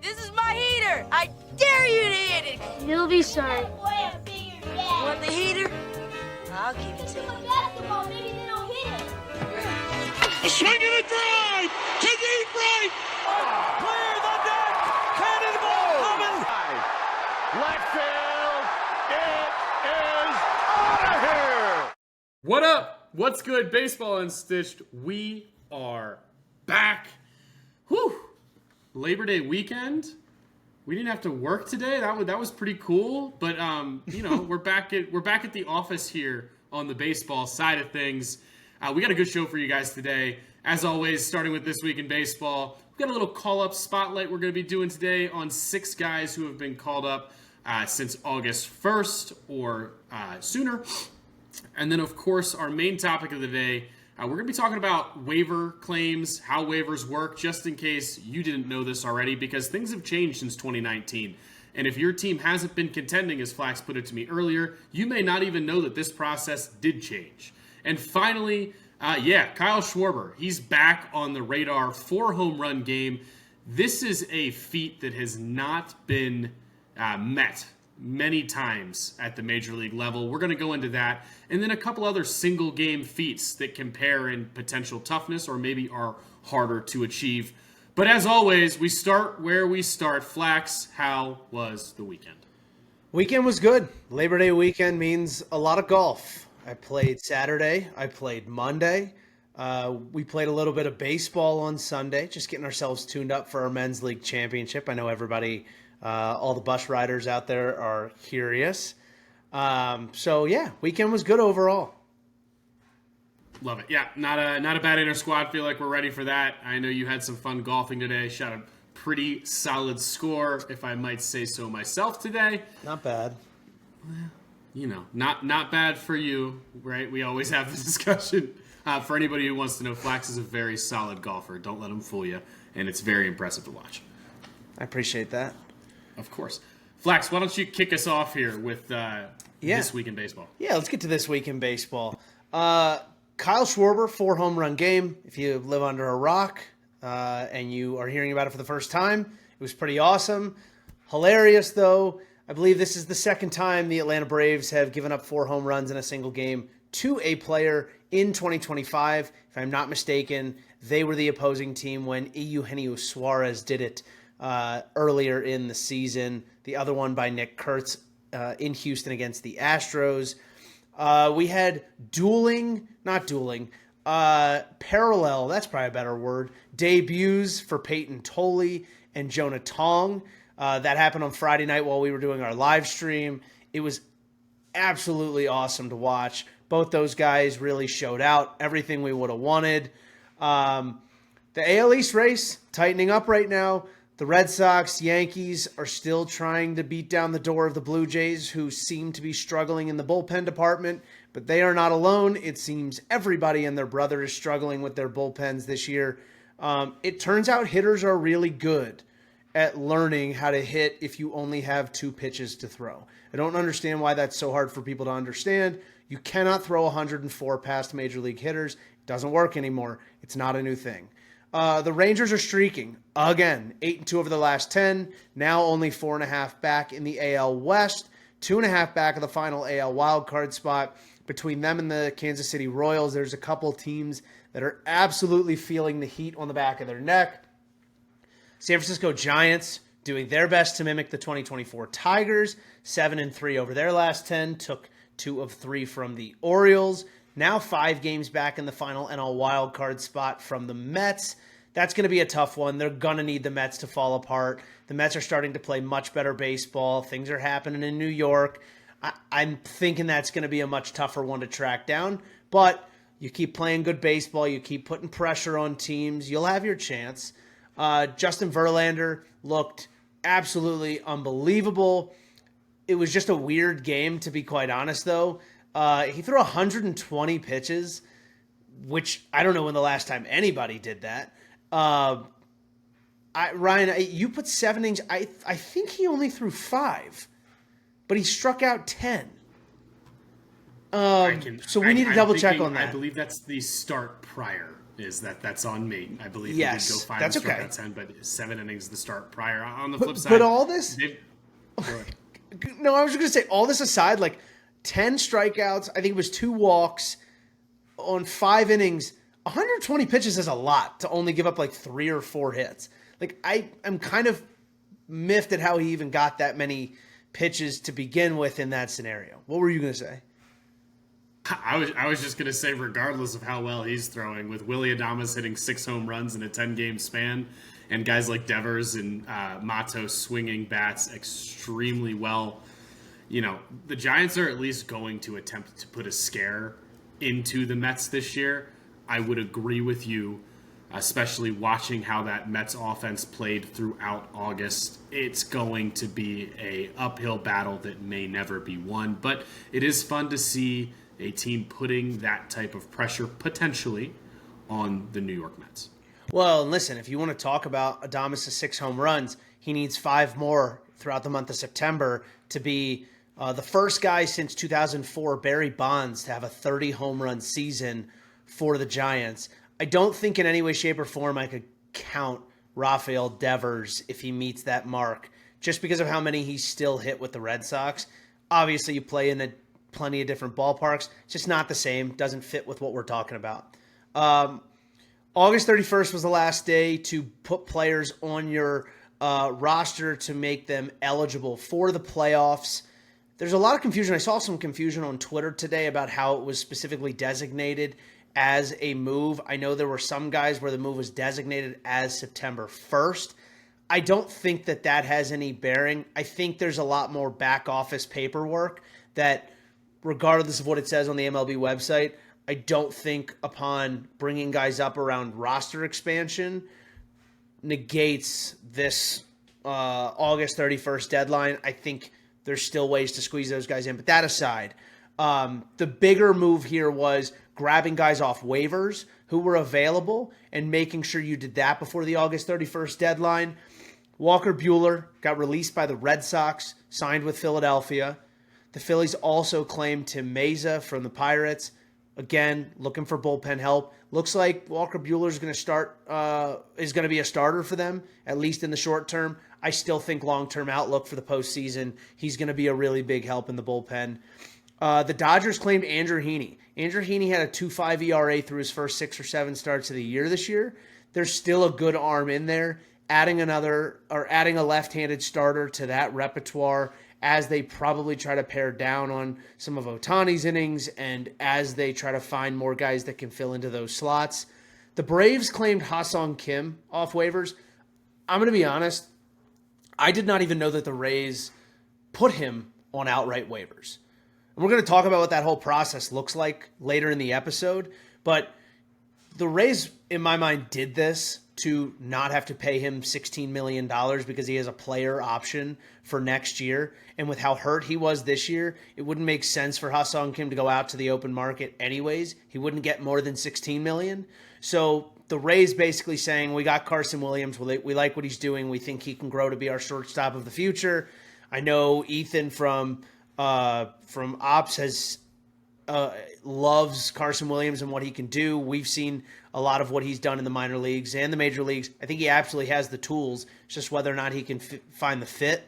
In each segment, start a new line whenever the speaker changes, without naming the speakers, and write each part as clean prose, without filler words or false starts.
This is my heater. I dare you to hit it.
He'll be sorry.
Want the heater? I'll give it to you.
Basketball, maybe they don't hit it.
A swing and a drive to deep right.
Clear the deck. Cannonball coming.
Left field. It is out of here.
What up? What's good? Baseball Unstitched. We are back. Whew. Labor Day weekend. We didn't have to work today. That was pretty cool. But you know, we're back at the office here on the baseball side of things. We got a good show for you guys today. As always, starting with This Week in Baseball, we've got a little call-up spotlight we're going to be doing today on 6 guys who have been called up since August 1st or sooner. And then, of course, our main topic of the day, we're going to be talking about waiver claims, how waivers work, just in case you didn't know this already, because things have changed since 2019. And if your team hasn't been contending, as Flax put it to me earlier, you may not even know that this process did change. And finally, Kyle Schwarber. He's back on the radar, 4-home run game. This is a feat that has not been met many times at the major league level. We're going to go into that. And then a couple other single game feats that compare in potential toughness or maybe are harder to achieve. But as always, we start where we start. Flax, how was the weekend?
Weekend was good. Labor Day weekend means a lot of golf. I played Saturday. I played Monday. We played a little bit of baseball on Sunday, just getting ourselves tuned up for our men's league championship. I know everybody, all the bus riders out there are curious. Weekend was good overall.
Love it. Yeah, not a bad inter squad. Feel like we're ready for that. I know you had some fun golfing today. Shot a pretty solid score, if I might say so myself today.
Not bad.
You know, not bad for you, right? We always have this discussion. For anybody who wants to know, Flax is a very solid golfer. Don't let him fool you, and it's very impressive to watch.
I appreciate that.
Of course. Flax, why don't you kick us off here with This Week in Baseball?
Yeah, let's get to This Week in Baseball. Kyle Schwarber, 4-home run game. If you live under a rock and you are hearing about it for the first time, it was pretty awesome. Hilarious, though. I believe this is the second time the Atlanta Braves have given up 4 home runs in a single game to a player in 2025. If I'm not mistaken, they were the opposing team when Eugenio Suarez did it earlier in the season. The other one by Nick Kurtz in Houston against the Astros. We had parallel, that's probably a better word, debuts for Peyton Tolley and Jonah Tong. That happened on Friday night while we were doing our live stream. It was absolutely awesome to watch. Both those guys really showed out everything we would have wanted. The AL East race tightening up right now. The Red Sox, Yankees are still trying to beat down the door of the Blue Jays, who seem to be struggling in the bullpen department, but they are not alone. It seems everybody and their brother is struggling with their bullpens this year. It turns out hitters are really good at learning how to hit if you only have 2 pitches to throw. I don't understand why that's so hard for people to understand. You cannot throw 104 past major league hitters. It doesn't work anymore. It's not a new thing. The Rangers are streaking again, 8-2 over the last 10. Now only 4.5 back in the AL West, 2.5 back of the final AL wildcard spot. Between them and the Kansas City Royals, there's a couple teams that are absolutely feeling the heat on the back of their neck. San Francisco Giants doing their best to mimic the 2024 Tigers, 7-3 over their last 10, took 2 of 3 from the Orioles. Now 5 games back in the final NL wildcard spot from the Mets. That's going to be a tough one. They're going to need the Mets to fall apart. The Mets are starting to play much better baseball. Things are happening in New York. I'm thinking that's going to be a much tougher one to track down. But you keep playing good baseball. You keep putting pressure on teams. You'll have your chance. Justin Verlander looked absolutely unbelievable. It was just a weird game, to be quite honest, though. He threw 120 pitches, which I don't know when the last time anybody did that. Ryan, you put 7 innings. I think he only threw 5, but he struck out 10. So we need to double check on that.
I believe that's the start prior is that's on me. I believe
Yes,
he did go 5
that's
and struck
okay.
out 10, but 7 innings to start prior. On the flip side,
But all this,
they've- go ahead.
no, I was just going to say, all this aside, like 10 strikeouts, I think it was 2 walks on 5 innings. 120 pitches is a lot to only give up like 3 or 4 hits. Like I'm kind of miffed at how he even got that many pitches to begin with in that scenario. What were you going to say?
I was just gonna say, regardless of how well he's throwing, with Willie Adames hitting 6 home runs in a 10-game span, and guys like Devers and Matos swinging bats extremely well, the Giants are at least going to attempt to put a scare into the Mets this year. I would agree with you, especially watching how that Mets offense played throughout August. It's going to be a uphill battle that may never be won, but it is fun to see a team putting that type of pressure potentially on the New York Mets.
Well, listen, if you want to talk about Adames' 6 home runs, he needs 5 more throughout the month of September to be the first guy since 2004, Barry Bonds, to have a 30 home run season for the Giants. I don't think in any way, shape, or form I could count Rafael Devers if he meets that mark, just because of how many he's still hit with the Red Sox. Obviously, you play in plenty of different ballparks. It's just not the same. Doesn't fit with what we're talking about. August 31st was the last day to put players on your roster to make them eligible for the playoffs. There's a lot of confusion. I saw some confusion on Twitter today about how it was specifically designated as a move. I know there were some guys where the move was designated as September 1st. I don't think that has any bearing. I think there's a lot more back office paperwork that, regardless of what it says on the MLB website, I don't think upon bringing guys up around roster expansion negates this August 31st deadline. I think there's still ways to squeeze those guys in. But that aside, the bigger move here was grabbing guys off waivers who were available and making sure you did that before the August 31st deadline. Walker Buehler got released by the Red Sox, signed with Philadelphia. The Phillies also claimed Tim Meza from the Pirates. Again, looking for bullpen help. Looks like Walker Buehler is going to be a starter for them, at least in the short term. I still think long-term outlook for the postseason, he's going to be a really big help in the bullpen. The Dodgers claimed Andrew Heaney. Andrew Heaney had a 2.5 ERA through his first 6 or 7 starts of the year this year. There's still a good arm in there. Adding a left-handed starter to that repertoire as they probably try to pare down on some of Ohtani's innings and as they try to find more guys that can fill into those slots. The Braves claimed Ha-Seong Kim off waivers. I'm going to be honest, I did not even know that the Rays put him on outright waivers. And we're going to talk about what that whole process looks like later in the episode, but the Rays, in my mind, did this to not have to pay him $16 million because he has a player option for next year. And with how hurt he was this year, it wouldn't make sense for Ha-Seong Kim to go out to the open market anyways. He wouldn't get more than $16 million. So the Rays basically saying, we got Carson Williams. We like what he's doing. We think he can grow to be our shortstop of the future. I know Ethan from Ops has loves Carson Williams and what he can do. We've seen a lot of what he's done in the minor leagues and the major leagues. I think he absolutely has the tools. It's just whether or not he can find the fit.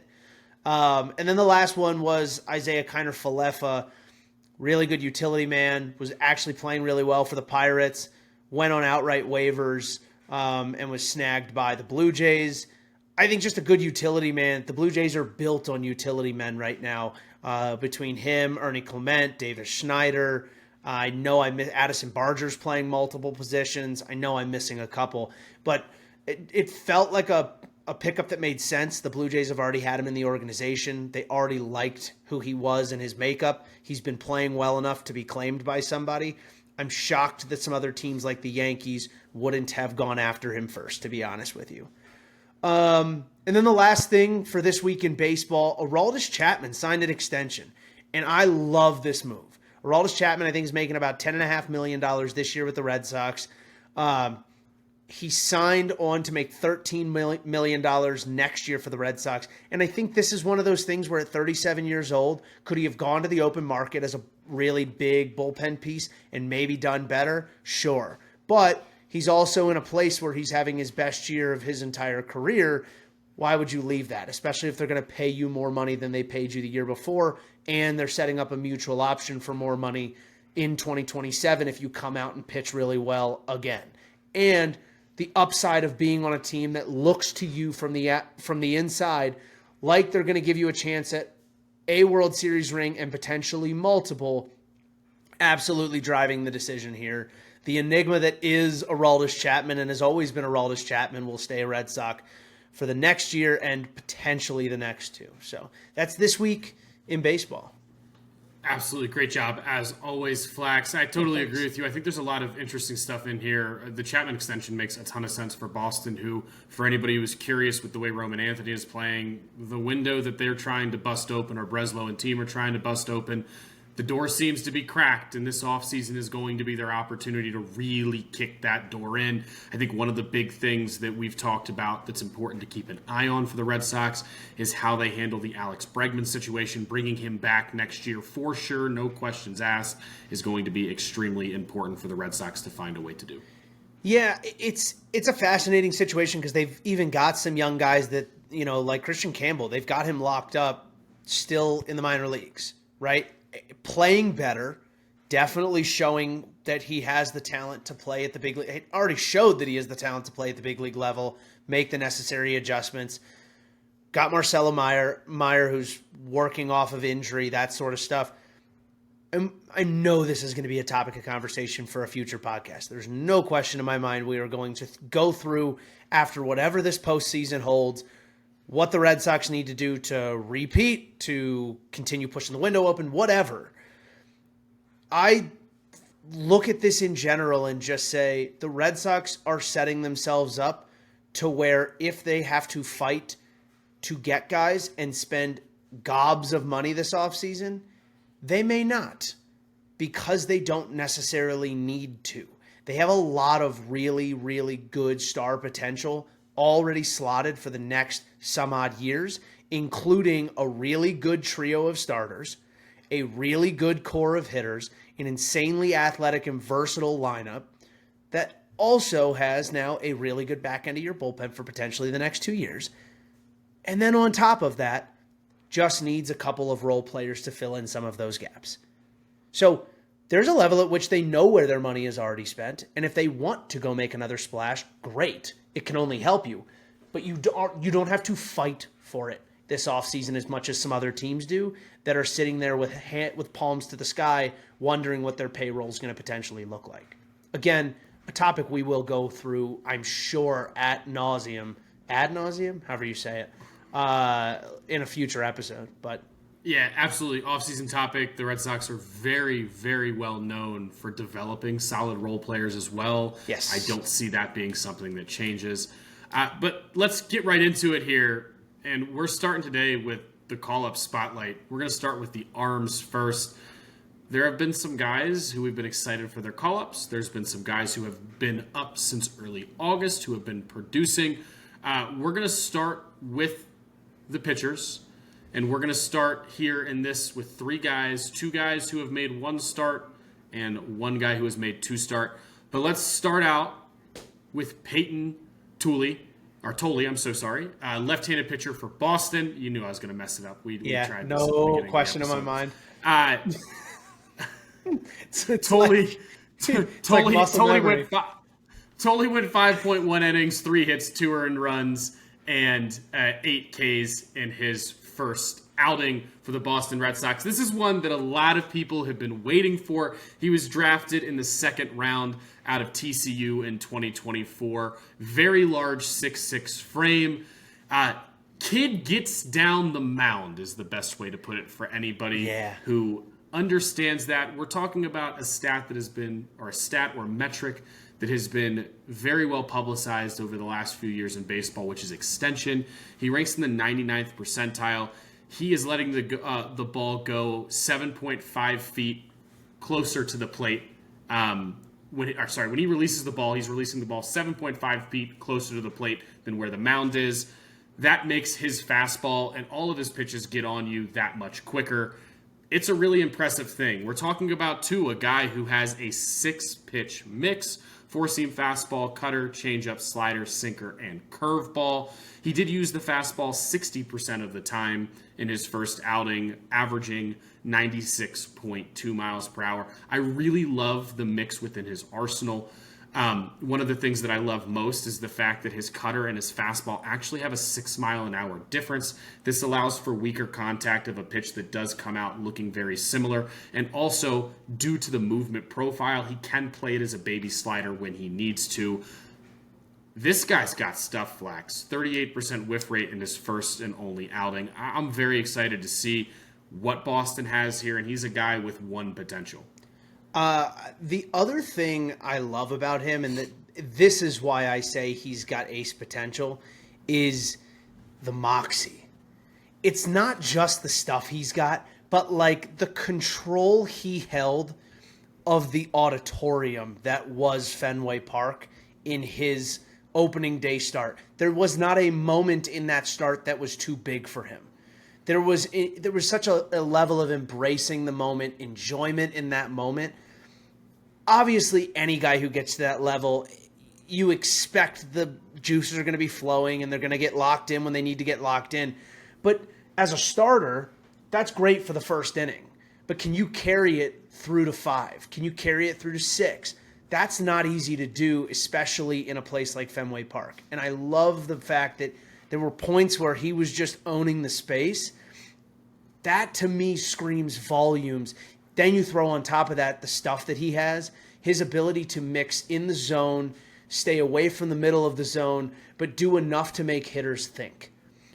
And then the last one was Isaiah Kiner-Falefa, really good utility man, was actually playing really well for the Pirates, went on outright waivers, and was snagged by the Blue Jays. I think just a good utility man. The Blue Jays are built on utility men right now. Between him, Ernie Clement, Davis Schneider. I know Addison Barger's playing multiple positions. I know I'm missing a couple. But it felt like a pickup that made sense. The Blue Jays have already had him in the organization. They already liked who he was and his makeup. He's been playing well enough to be claimed by somebody. I'm shocked that some other teams like the Yankees wouldn't have gone after him first, to be honest with you. And then the last thing for this week in baseball, Aroldis Chapman signed an extension. And I love this move. Aroldis Chapman, I think, is making about $10.5 million this year with the Red Sox. He signed on to make $13 million next year for the Red Sox. And I think this is one of those things where at 37 years old, could he have gone to the open market as a really big bullpen piece and maybe done better? Sure. But he's also in a place where he's having his best year of his entire career. Why would you leave that? Especially if they're going to pay you more money than they paid you the year before, and they're setting up a mutual option for more money in 2027 if you come out and pitch really well again. And the upside of being on a team that looks to you from the inside like they're going to give you a chance at a World Series ring and potentially multiple, absolutely driving the decision here. The enigma that is Aroldis Chapman and has always been Aroldis Chapman will stay a Red Sox for the next year and potentially the next two. So that's this week in baseball.
Absolutely. Great job, as always, Flax. I totally agree with you. I think there's a lot of interesting stuff in here. The Chapman extension makes a ton of sense for Boston, who, for anybody who's curious with the way Roman Anthony is playing, the window that they're trying to bust open, or Breslow and team are trying to bust open, the door seems to be cracked, and this offseason is going to be their opportunity to really kick that door in. I think one of the big things that we've talked about that's important to keep an eye on for the Red Sox is how they handle the Alex Bregman situation. Bringing him back next year for sure, no questions asked, is going to be extremely important for the Red Sox to find a way to do.
Yeah, it's a fascinating situation because they've even got some young guys that, like Christian Campbell, they've got him locked up still in the minor leagues, right? Playing better, definitely showing that he has the talent to play at the big league. It already showed that he has the talent to play at the big league level, make the necessary adjustments. Got Marcelo Meyer, who's working off of injury, that sort of stuff. And I know this is going to be a topic of conversation for a future podcast. There's no question in my mind we are going to go through, after whatever this postseason holds, what the Red Sox need to do to repeat, to continue pushing the window open, whatever. I look at this in general and just say the Red Sox are setting themselves up to where if they have to fight to get guys and spend gobs of money this offseason, they may not, because they don't necessarily need to. They have a lot of really, really good star potential already slotted for the next some odd years, including a really good trio of starters, a really good core of hitters, an insanely athletic and versatile lineup that also has now a really good back end of your bullpen for potentially the next 2 years. And then on top of that, just needs a couple of role players to fill in some of those gaps. So there's a level at which they know where their money is already spent, and if they want to go make another splash, great. It can only help you. But you don't have to fight for it this offseason as much as some other teams do that are sitting there with palms to the sky wondering what their payroll is going to potentially look like. Again, a topic we will go through, I'm sure, ad nauseum, however you say it, in a future episode. But
yeah, absolutely. Off-season topic. The Red Sox are very, very well known for developing solid role players as well.
Yes.
I don't see that being something that changes. But let's get right into it here. And we're starting today with the call-up spotlight. We're going to start with the arms first. There have been some guys who we've been excited for their call-ups. There's been some guys who have been up since early August who have been producing. We're going to start with the pitchers. And we're going to start here in this with three guys, two guys who have made one start and one guy who has made two start. But let's start out with Peyton Tolley, left-handed pitcher for Boston. You knew I was going to mess it up. We tried this
no question in my mind.
Tolley went 5.1 innings, 3 hits, 2 earned runs, and 8 Ks in his first outing for the Boston Red Sox. This is one that a lot of people have been waiting for. He was drafted in the second round out of TCU in 2024. Very large 6'6" frame. Kid gets down the mound is the best way to put it for anybody who understands that. We're talking about a stat that has been, or a stat or metric that has been very well publicized over the last few years in baseball, which is extension. He ranks in the 99th percentile. He is letting the ball go 7.5 feet closer to the plate. When he releases the ball, he's releasing the ball 7.5 feet closer to the plate than where the mound is. That makes his fastball and all of his pitches get on you that much quicker. It's a really impressive thing. We're talking about, too, a guy who has a 6-pitch mix, four-seam fastball, cutter, changeup, slider, sinker, and curveball. He did use the fastball 60% of the time in his first outing, averaging 96.2 miles per hour. I really love the mix within his arsenal. One of the things that I love most is the fact that his cutter and his fastball actually have a 6 mile an hour difference. This allows for weaker contact of a pitch that does come out looking very similar. And also, due to the movement profile, he can play it as a baby slider when he needs to. This guy's got stuff, Flax. 38% whiff rate in his first and only outing. I'm very excited to see what Boston has here, and he's a guy with one potential.
The other thing I love about him, and that this is why I say he's got ace potential, is the moxie. It's not just the stuff he's got, but like the control he held of the auditorium that was Fenway Park in his opening day start. There was not a moment in that start that was too big for him. There was such a level of embracing the moment, enjoyment in that moment. Obviously, any guy who gets to that level, you expect the juices are going to be flowing and they're going to get locked in when they need to get locked in. But as a starter, that's great for the first inning. But can you carry it through to 5? Can you carry it through to 6? That's not easy to do, especially in a place like Fenway Park. And I love the fact that there were points where he was just owning the space. That, to me, screams volumes. Then you throw on top of that the stuff that he has, his ability to mix in the zone, stay away from the middle of the zone, but do enough to make hitters think,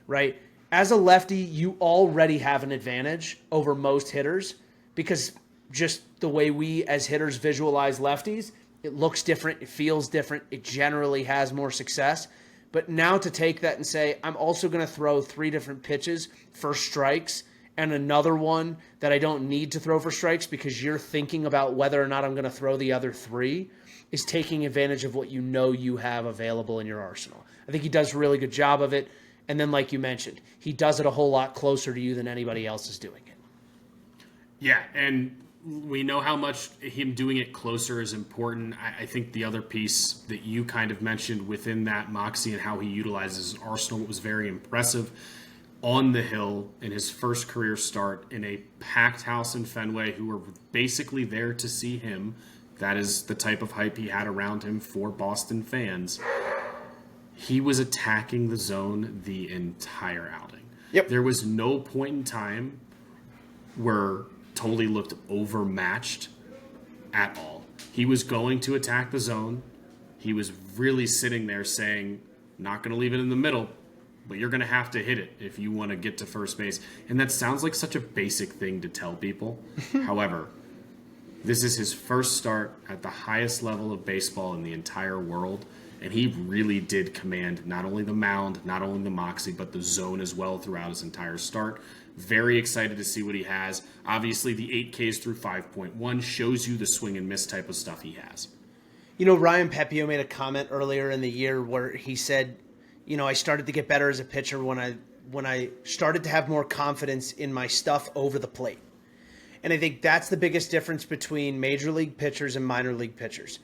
right? As a lefty, you already have an advantage over most hitters because just the way we as hitters visualize lefties, it looks different, it feels different, it generally has more success. But now to take that and say, I'm also going to throw 3 different pitches for strikes and another one that I don't need to throw for strikes because you're thinking about whether or not I'm going to throw the other 3 is taking advantage of what you know you have available in your arsenal. I think he does a really good job of it. And then, like you mentioned, he does it a whole lot closer to you than anybody else is doing it.
Yeah, and we know how much him doing it closer is important. I think the other piece that you kind of mentioned within that moxie and how he utilizes his arsenal was very impressive. On the hill in his first career start in a packed house in Fenway who were basically there to see him. That is the type of hype he had around him for Boston fans. He was attacking the zone the entire outing.
Yep.
There was no point in time where Tolley looked overmatched at all. He was going to attack the zone. He was really sitting there saying, not going to leave it in the middle, but you're going to have to hit it if you want to get to first base. And that sounds like such a basic thing to tell people. However, this is his first start at the highest level of baseball in the entire world. And he really did command not only the mound, not only the moxie, but the zone as well throughout his entire start. Very excited to see what he has. Obviously, the 8Ks through 5.1 shows you the swing and miss type of stuff he has.
You know, Ryan Pepio made a comment earlier in the year where he said, you know, I started to get better as a pitcher when I started to have more confidence in my stuff over the plate. And I think that's the biggest difference between major league pitchers and minor league pitchers.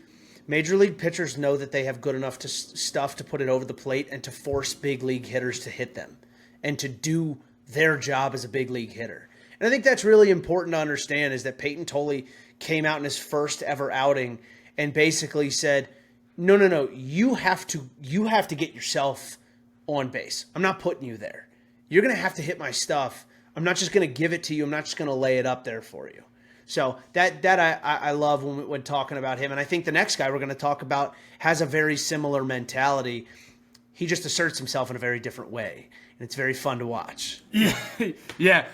Major league pitchers know that they have good enough stuff to put it over the plate and to force big league hitters to hit them and to do their job as a big league hitter. And I think that's really important to understand is that Peyton Tolley came out in his first ever outing and basically said, no, you have to get yourself on base. I'm not putting you there. You're going to have to hit my stuff. I'm not just going to give it to you. I'm not just going to lay it up there for you. So that I love when talking about him. And I think the next guy we're going to talk about has a very similar mentality. He just asserts himself in a very different way. And it's very fun to watch.
Yeah.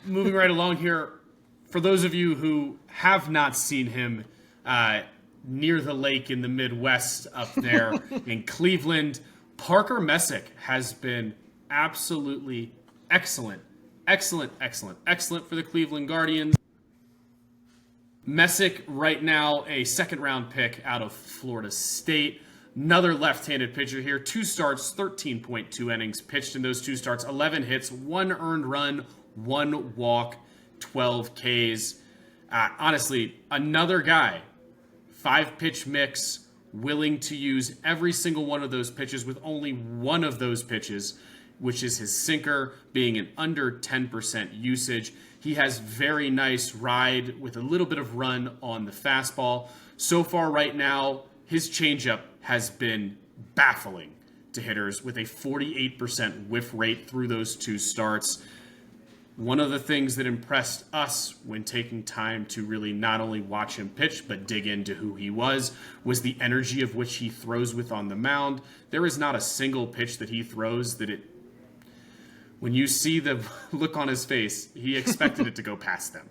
Moving right along here, for those of you who have not seen him near the lake in the Midwest up there in Cleveland, Parker Messick has been absolutely excellent for the Cleveland Guardians. Messick right now a second-round pick out of Florida State. Another left-handed pitcher here. 2 starts, 13.2 innings pitched in those 2 starts. 11 hits, 1 earned run, 1 walk, 12 Ks. Honestly, another guy. 5-pitch mix, willing to use every single one of those pitches with only one of those pitches, which is his sinker, being an under 10% usage. He has very nice ride with a little bit of run on the fastball. So far right now, his changeup has been baffling to hitters with a 48% whiff rate through those 2 starts. One of the things that impressed us when taking time to really not only watch him pitch, but dig into who he was the energy of which he throws with on the mound. There is not a single pitch that he throws that when you see the look on his face, he expected it to go past them.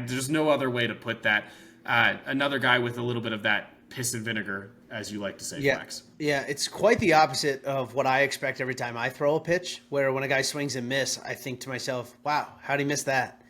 There's no other way to put that. Another guy with a little bit of that piss and vinegar, as you like to say, Flex.
Yeah, it's quite the opposite of what I expect every time I throw a pitch, where when a guy swings and miss, I think to myself, wow, how'd he miss that?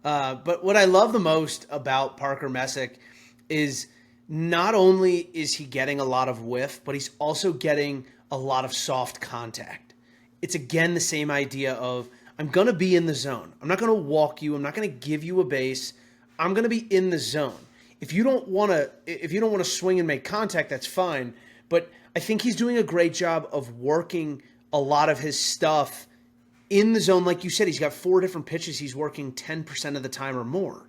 But what I love the most about Parker Messick is not only is he getting a lot of whiff, but he's also getting a lot of soft contact. It's again the same idea of, I'm going to be in the zone. I'm not going to walk you. I'm not going to give you a base. I'm going to be in the zone. If you don't want to swing and make contact, that's fine. But I think he's doing a great job of working a lot of his stuff in the zone. Like you said, he's got 4 different pitches. He's working 10% of the time or more.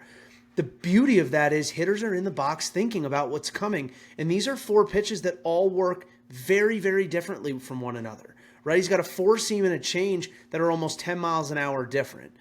The beauty of that is hitters are in the box thinking about what's coming. And these are 4 pitches that all work very, very differently from one another. Right? He's got a 4-seam and a change that are almost 10 miles an hour different.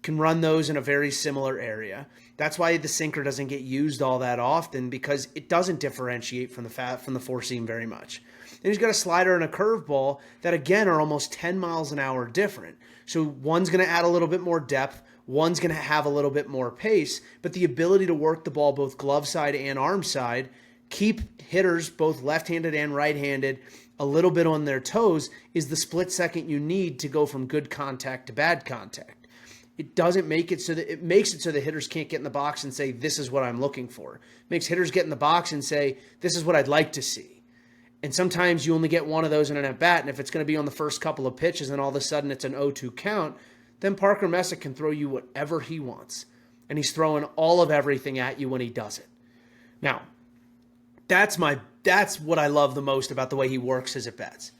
Can run those in a very similar area. That's why the sinker doesn't get used all that often, because it doesn't differentiate from the 4-seam very much. And he's got a slider and a curveball that again are almost 10 miles an hour different. So one's going to add a little bit more depth, one's going to have a little bit more pace, but the ability to work the ball both glove side and arm side, keep hitters both left-handed and right-handed a little bit on their toes, is the split second you need to go from good contact to bad contact. It doesn't make it so that it makes it so the hitters can't get in the box and say, this is what I'm looking for. It makes hitters get in the box and say, this is what I'd like to see. And sometimes you only get one of those in an at-bat, and if it's going to be on the first couple of pitches and all of a sudden it's an 0-2 count, then Parker Messick can throw you whatever he wants. And he's throwing all of everything at you when he does it. Now, that's what I love the most about the way he works his at-bats.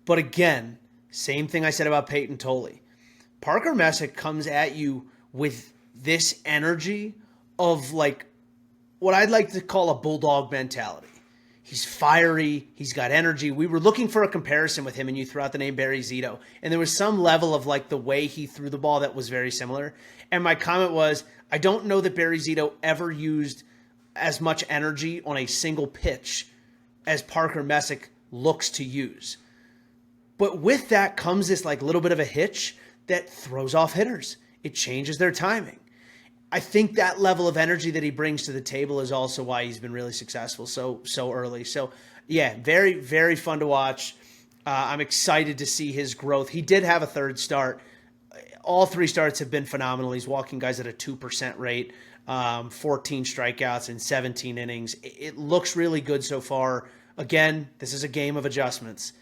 But again, same thing I said about Peyton Tolley. Parker Messick comes at you with this energy of like what I'd like to call a bulldog mentality. He's fiery. He's got energy. We were looking for a comparison with him, and you threw out the name Barry Zito. And there was some level of like the way he threw the ball that was very similar. And my comment was, I don't know that Barry Zito ever used as much energy on a single pitch as Parker Messick looks to use. But with that comes this like little bit of a hitch that throws off hitters. It changes their timing. I think that level of energy that he brings to the table is also why he's been really successful so early. So yeah, very, very fun to watch. I'm excited to see his growth. He did have a 3rd start. All 3 starts have been phenomenal. He's walking guys at a 2% rate, 14 strikeouts in 17 innings. It looks really good so far. Again, this is a game of adjustments.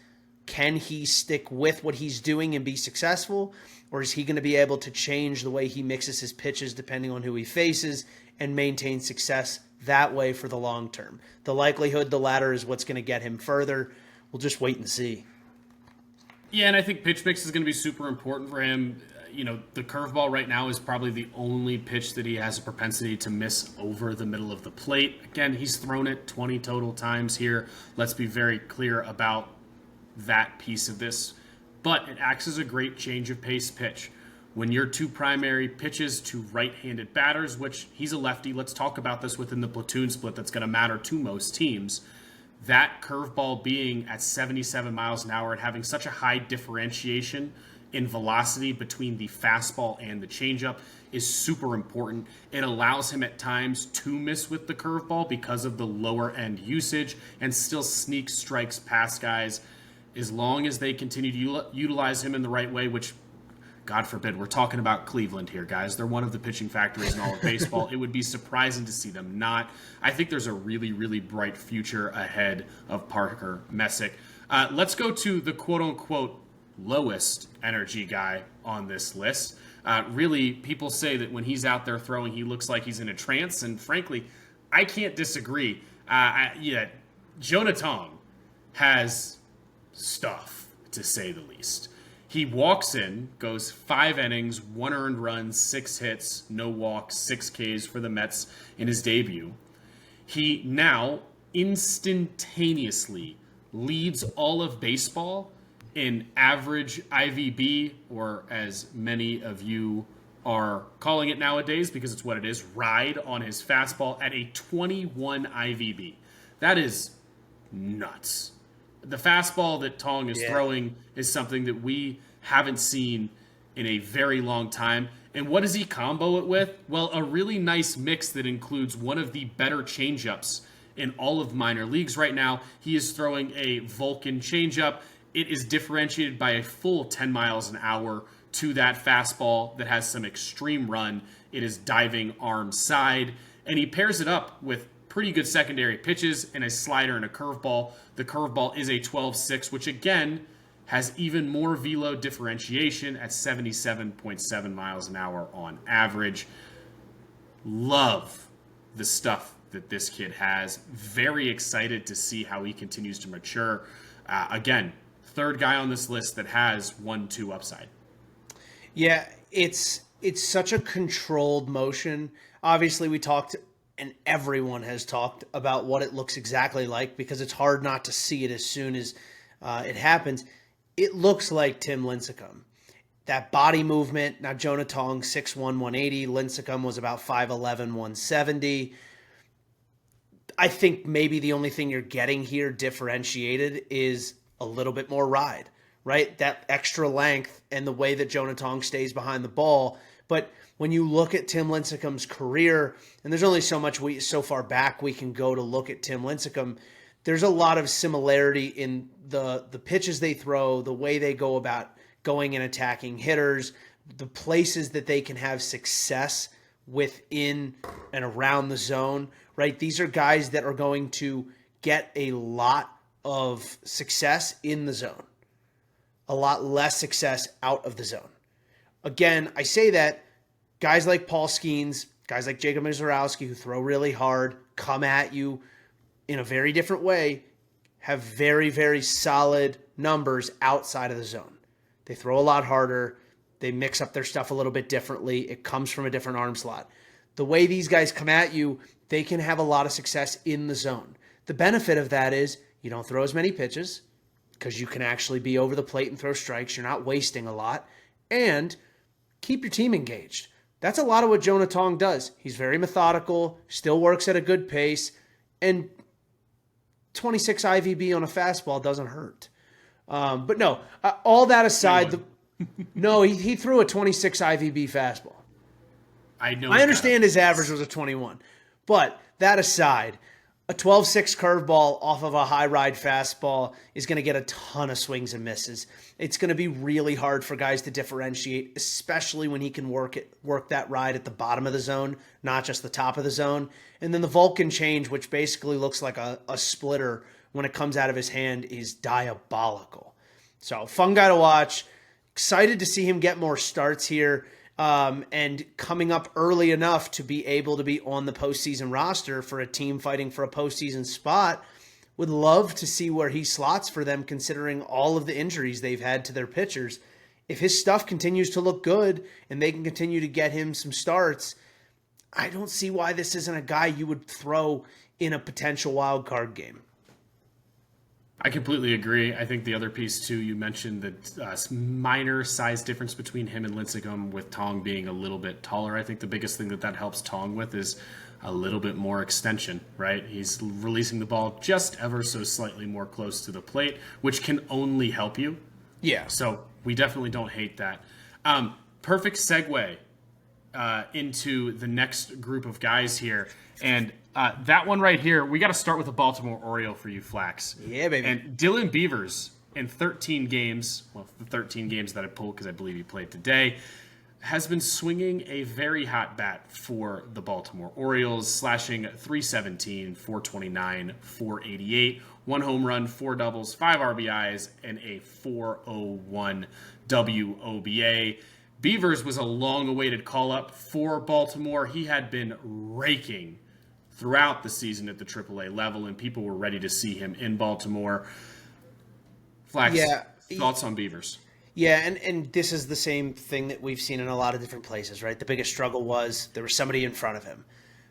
Can he stick with what he's doing and be successful? Or is he going to be able to change the way he mixes his pitches depending on who he faces and maintain success that way for the long term? The likelihood the latter is what's going to get him further. We'll just wait and see.
Yeah, and I think pitch mix is going to be super important for him. You know, the curveball right now is probably the only pitch that he has a propensity to miss over the middle of the plate. Again, he's thrown it 20 total times here. Let's be very clear about that piece of this. But it acts as a great change of pace pitch. When your 2 primary pitches to right-handed batters, which he's a lefty, let's talk about this within the platoon split that's going to matter to most teams. That curveball being at 77 miles an hour and having such a high differentiation in velocity between the fastball and the changeup is super important. It allows him at times to miss with the curveball because of the lower end usage and still sneak strikes past guys. As long as they continue to utilize him in the right way, which, God forbid, we're talking about Cleveland here, guys. They're one of the pitching factories in all of baseball. It would be surprising to see them not. I think there's a really, really bright future ahead of Parker Messick. Let's go to the quote-unquote lowest energy guy on this list. Really, people say that when he's out there throwing, he looks like he's in a trance, and frankly, I can't disagree. Jonah Tong has stuff, to say the least. He walks in, goes 5 innings, 1 earned run, 6 hits, no walks, 6 Ks for the Mets in his debut. He now instantaneously leads all of baseball in average IVB, or as many of you are calling it nowadays because it's what it is, ride on his fastball at a 21 IVB. That is nuts. The fastball that Tong is throwing is something that we haven't seen in a very long time. And what does he combo it with? Well, a really nice mix that includes one of the better changeups in all of minor leagues right now. He is throwing a Vulcan changeup. It is differentiated by a full 10 miles an hour to that fastball that has some extreme run. It is diving arm side, and he pairs it up with pretty good secondary pitches and a slider and a curveball. The curveball is a 12-6, which again has even more velo differentiation at 77.7 miles an hour on average. Love the stuff that this kid has. Very excited to see how he continues to mature. Again, third guy on this list that has 1-2 upside.
Yeah, it's such a controlled motion. Obviously, we talked, and everyone has talked about what it looks exactly like because it's hard not to see it as soon as it happens. It looks like Tim Lincecum. That body movement, now Jonah Tong, 6'1", 180. Lincecum was about 5'11", 170. I think maybe the only thing you're getting here differentiated is a little bit more ride, right? That extra length and the way that Jonah Tong stays behind the ball. But when you look at Tim Lincecum's career, and there's only so far back we can go to look at Tim Lincecum, there's a lot of similarity in the pitches they throw, the way they go about going and attacking hitters, the places that they can have success within and around the zone, right? These are guys that are going to get a lot of success in the zone, a lot less success out of the zone. Again, I say that guys like Paul Skeens, guys like Jacob Mizorowski who throw really hard, come at you in a very different way, have very, very solid numbers outside of the zone. They throw a lot harder. They mix up their stuff a little bit differently. It comes from a different arm slot. The way these guys come at you, they can have a lot of success in the zone. The benefit of that is you don't throw as many pitches because you can actually be over the plate and throw strikes. You're not wasting a lot. And keep your team engaged. That's a lot of what Jonah Tong does. He's very methodical, still works at a good pace, and 26 IVB on a fastball doesn't hurt. But no, all that aside, he threw a 26 IVB fastball. I understand his average was a 21. But that aside, a 12-6 curveball off of a high ride fastball is going to get a ton of swings and misses. It's going to be really hard for guys to differentiate, especially when he can work that ride at the bottom of the zone, not just the top of the zone. And then the Vulcan change, which basically looks like a splitter when it comes out of his hand, is diabolical. So fun guy to watch. Excited to see him get more starts here. And coming up early enough to be able to be on the postseason roster for a team fighting for a postseason spot. Would love to see where he slots for them considering all of the injuries they've had to their pitchers. If his stuff continues to look good and they can continue to get him some starts, I don't see why this isn't a guy you would throw in a potential wild card game.
I completely agree. I think the other piece, too, you mentioned the minor size difference between him and Lincecum, with Tong being a little bit taller. I think the biggest thing that helps Tong with is a little bit more extension, right? He's releasing the ball just ever so slightly more close to the plate, which can only help you.
Yeah.
So we definitely don't hate that. Perfect segue into the next group of guys here. And that one right here, we got to start with a Baltimore Oriole for you, Flax.
Yeah, baby.
And Dylan Beavers in 13 games, well, the 13 games that I pulled because I believe he played today, has been swinging a very hot bat for the Baltimore Orioles, slashing .317, .429, .488, 1 home run, 4 doubles, 5 RBIs, and a .401 WOBA. Beavers was a long-awaited call-up for Baltimore. He had been raking throughout the season at the AAA level, and people were ready to see him in Baltimore. Flax, thoughts on Beavers?
Yeah, and this is the same thing that we've seen in a lot of different places, right? The biggest struggle was there was somebody in front of him.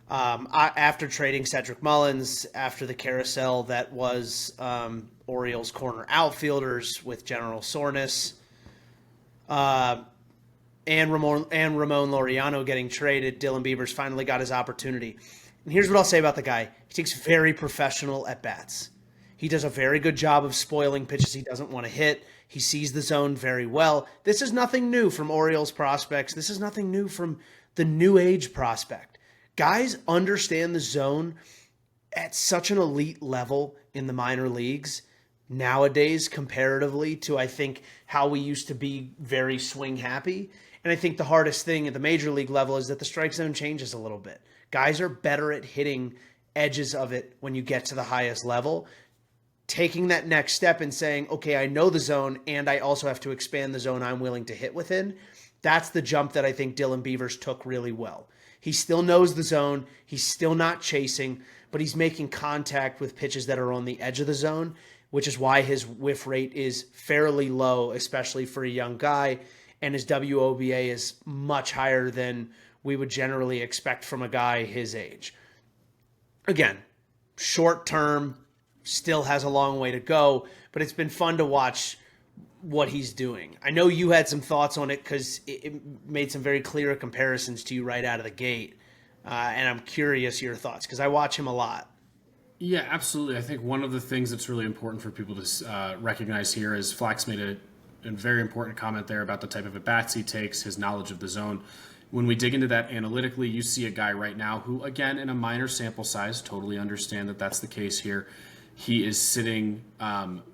After trading Cedric Mullins, after the carousel that was Orioles corner outfielders with general soreness, and Ramon Laureano getting traded, Dylan Beavers finally got his opportunity. And here's what I'll say about the guy. He takes very professional at-bats. He does a very good job of spoiling pitches he doesn't want to hit. He sees the zone very well. This is nothing new from Orioles prospects. This is nothing new from the new age prospect. Guys understand the zone at such an elite level in the minor leagues nowadays comparatively to, I think, how we used to be very swing happy. And I think the hardest thing at the major league level is that the strike zone changes a little bit. Guys are better at hitting edges of it when you get to the highest level. Taking that next step and saying, okay, I know the zone and I also have to expand the zone I'm willing to hit within. That's the jump that I think Dylan Beavers took really well. He still knows the zone. He's still not chasing, but he's making contact with pitches that are on the edge of the zone, which is why his whiff rate is fairly low, especially for a young guy. And his WOBA is much higher than we would generally expect from a guy his age. Again, short term, still has a long way to go, but it's been fun to watch what he's doing. I know you had some thoughts on it because it made some very clear comparisons to you right out of the gate, and I'm curious your thoughts because I watch him a lot.
Yeah, absolutely. I think one of the things that's really important for people to recognize here is Flax made a very important comment there about the type of at-bats he takes, his knowledge of the zone. When we dig into that analytically, you see a guy right now who, again, in a minor sample size, totally understand that that's the case here. He is sitting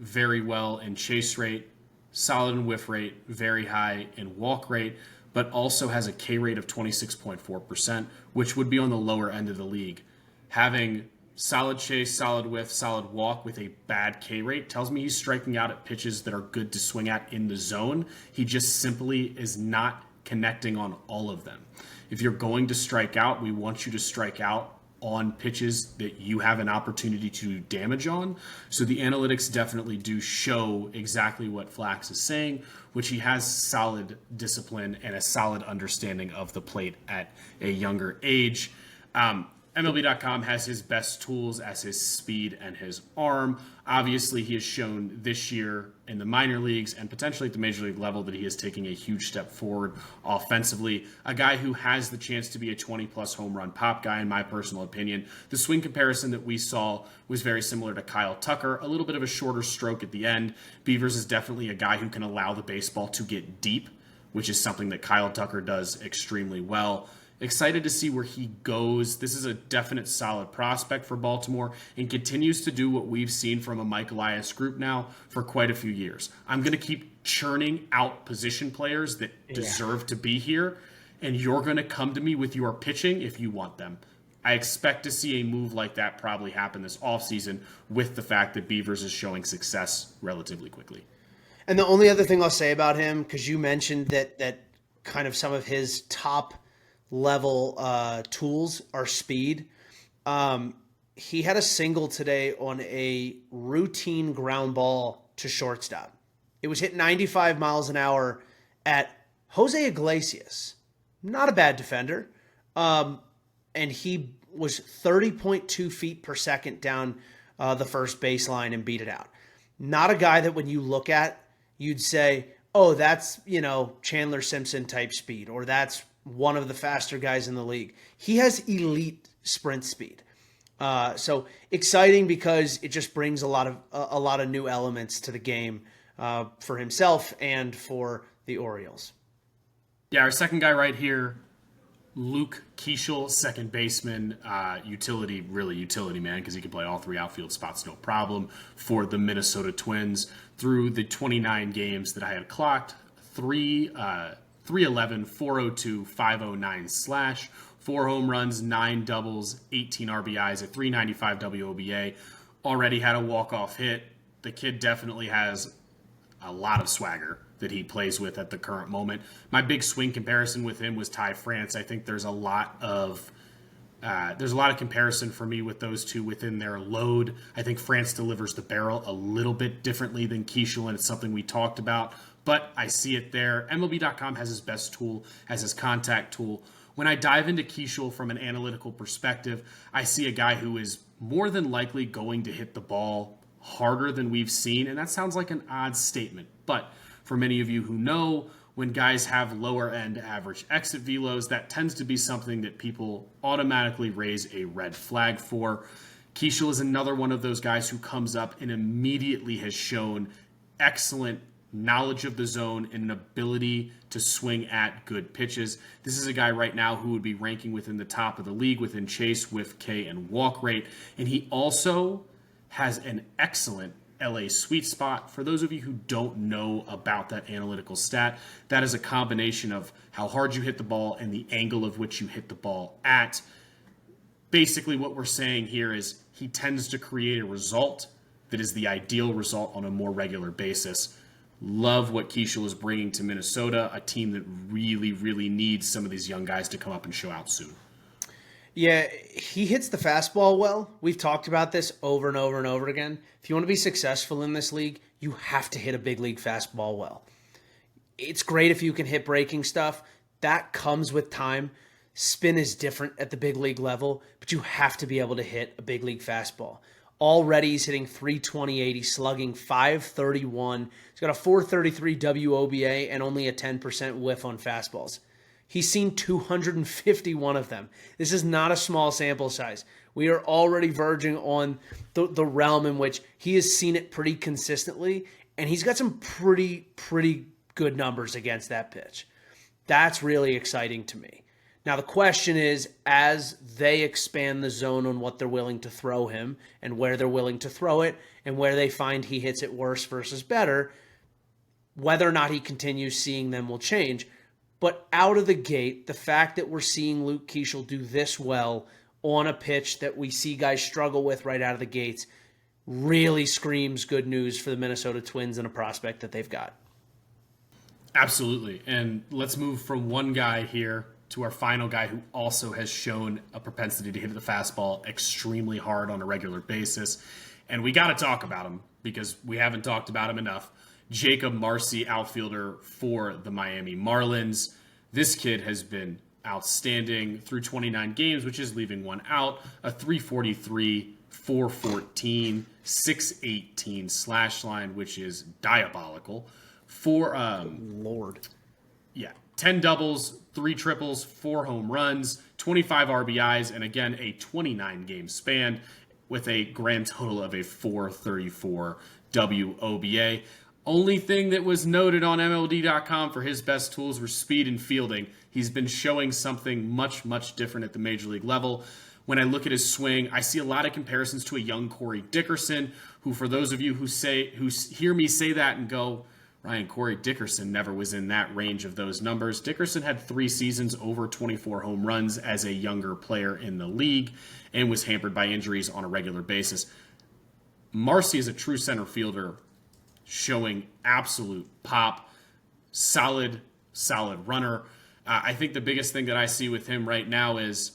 very well in chase rate, solid in whiff rate, very high in walk rate, but also has a K rate of 26.4%, which would be on the lower end of the league. Having solid chase, solid whiff, solid walk with a bad K rate tells me he's striking out at pitches that are good to swing at in the zone. He just simply is not connecting on all of them. If you're going to strike out, we want you to strike out on pitches that you have an opportunity to damage on. So the analytics definitely do show exactly what Flax is saying, which he has solid discipline and a solid understanding of the plate at a younger age. MLB.com has his best tools as his speed and his arm. Obviously, he has shown this year in the minor leagues and potentially at the major league level that he is taking a huge step forward offensively. A guy who has the chance to be a 20-plus home run pop guy, in my personal opinion. The swing comparison that we saw was very similar to Kyle Tucker, a little bit of a shorter stroke at the end. Beavers is definitely a guy who can allow the baseball to get deep, which is something that Kyle Tucker does extremely well. Excited to see where he goes. This is a definite solid prospect for Baltimore and continues to do what we've seen from a Mike Elias group now for quite a few years. I'm going to keep churning out position players that deserve to be here, and you're going to come to me with your pitching if you want them. I expect to see a move like that probably happen this offseason with the fact that Beavers is showing success relatively quickly.
And the only other thing I'll say about him, because you mentioned that kind of some of his top level tools are speed. He had a single today on a routine ground ball to shortstop. It was hit 95 miles an hour at Jose Iglesias. Not a bad defender. And he was 30.2 feet per second down the first baseline and beat it out. Not a guy that when you look at, you'd say, oh, that's, Chandler Simpson type speed, or that's one of the faster guys in the league. He has elite sprint speed. So exciting because it just brings a lot of new elements to the game for himself and for the Orioles.
Yeah, our second guy right here, Luke Keeschel, second baseman, utility man, because he can play all three outfield spots, no problem, for the Minnesota Twins. Through the 29 games that I had clocked, 311, 402, 509 slash, 4 home runs, 9 doubles, 18 RBIs, a 395 WOBA. Already had a walk-off hit. The kid definitely has a lot of swagger that he plays with at the current moment. My big swing comparison with him was Ty France. I think there's a lot of There's a lot of comparison for me with those two within their load. I think France delivers the barrel a little bit differently than Keishel, and it's something we talked about, but I see it there. MLB.com has his best tool, has his contact tool. When I dive into Keishel from an analytical perspective, I see a guy who is more than likely going to hit the ball harder than we've seen, and that sounds like an odd statement, but for many of you who know, when guys have lower end average exit velos, that tends to be something that people automatically raise a red flag for. Keishel is another one of those guys who comes up and immediately has shown excellent knowledge of the zone and an ability to swing at good pitches. This is a guy right now who would be ranking within the top of the league within chase, whiff, K, and walk rate. And he also has an excellent LA sweet spot. For those of you who don't know about that analytical stat, that is a combination of how hard you hit the ball and the angle of which you hit the ball at. Basically, what we're saying here is he tends to create a result that is the ideal result on a more regular basis. Love what Keishel is bringing to Minnesota, a team that really, really needs some of these young guys to come up and show out soon.
Yeah, he hits the fastball well. We've talked about this over and over and over again. If you want to be successful in this league, you have to hit a big league fastball well. It's great if you can hit breaking stuff. That comes with time. Spin is different at the big league level, but you have to be able to hit a big league fastball. Already he's hitting 328, he's slugging 531. He's got a 433 WOBA and only a 10% whiff on fastballs. He's seen 251 of them. This is not a small sample size. We are already verging on the realm in which he has seen it pretty consistently, and he's got some pretty good numbers against that pitch. That's really exciting to me. Now, the question is, as they expand the zone on what they're willing to throw him and where they're willing to throw it and where they find he hits it worse versus better, whether or not he continues seeing them will change. But out of the gate, the fact that we're seeing Luke Keishel do this well on a pitch that we see guys struggle with right out of the gates really screams good news for the Minnesota Twins and a prospect that they've got.
Absolutely. And let's move from one guy here to our final guy who also has shown a propensity to hit the fastball extremely hard on a regular basis. And we got to talk about him because we haven't talked about him enough. Jacob Marcy, outfielder for the Miami Marlins. This kid has been outstanding through 29 games, which is leaving one out. A 343, 414, 618 slash line, which is diabolical.
Lord.
Yeah. 10 doubles, 3 triples, 4 home runs, 25 RBIs, and again, a 29-game span with a grand total of a 434 WOBA. Only thing that was noted on MLB.com for his best tools were speed and fielding. He's been showing something much different at the major league level. When I look at his swing, I see a lot of comparisons to a young Corey Dickerson, who, for those of you who hear me say that and go, Ryan, Corey Dickerson never was in that range of those numbers. Dickerson had 3 seasons over 24 home runs as a younger player in the league and was hampered by injuries on a regular basis. Marcy is a true center fielder, showing absolute pop, solid runner. I think the biggest thing that I see with him right now is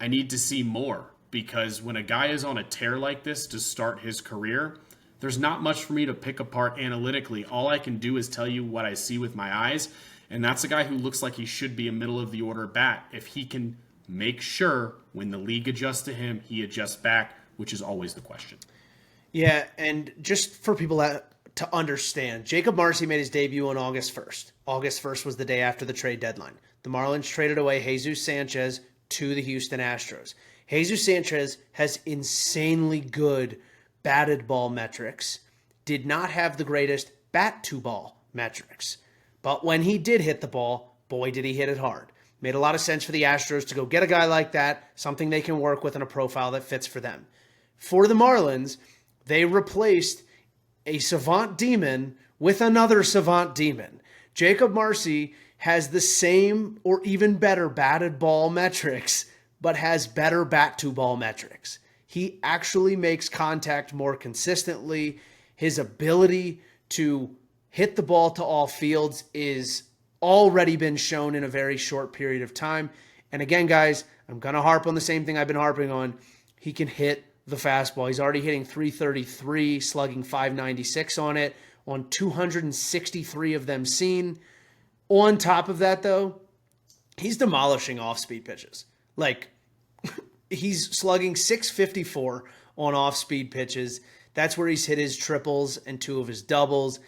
I need to see more, because when a guy is on a tear like this to start his career, there's not much for me to pick apart analytically. All I can do is tell you what I see with my eyes, and that's a guy who looks like he should be a middle-of-the-order bat. If he can make sure when the league adjusts to him, he adjusts back, which is always the question.
Yeah, and just for people to understand, Jacob Marcy made his debut on August 1st. August 1st was the day after the trade deadline. The Marlins traded away Jesus Sanchez to the Houston Astros. Jesus Sanchez has insanely good batted ball metrics, did not have the greatest bat to ball metrics. But when he did hit the ball, boy, did he hit it hard. Made a lot of sense for the Astros to go get a guy like that, something they can work with in a profile that fits for them. For the Marlins, they replaced a savant demon with another savant demon. Jacob Marcy has the same or even better batted ball metrics, but has better bat to ball metrics. He actually makes contact more consistently. His ability to hit the ball to all fields is already been shown in a very short period of time. And again, guys, I'm going to harp on the same thing I've been harping on. He can hit the fastball. He's already hitting 333, slugging 596 on it, on 263 of them seen. On top of that, though, he's demolishing off-speed pitches. Like, he's slugging 654 on off-speed pitches. That's where he's hit his triples and 2 of his doubles.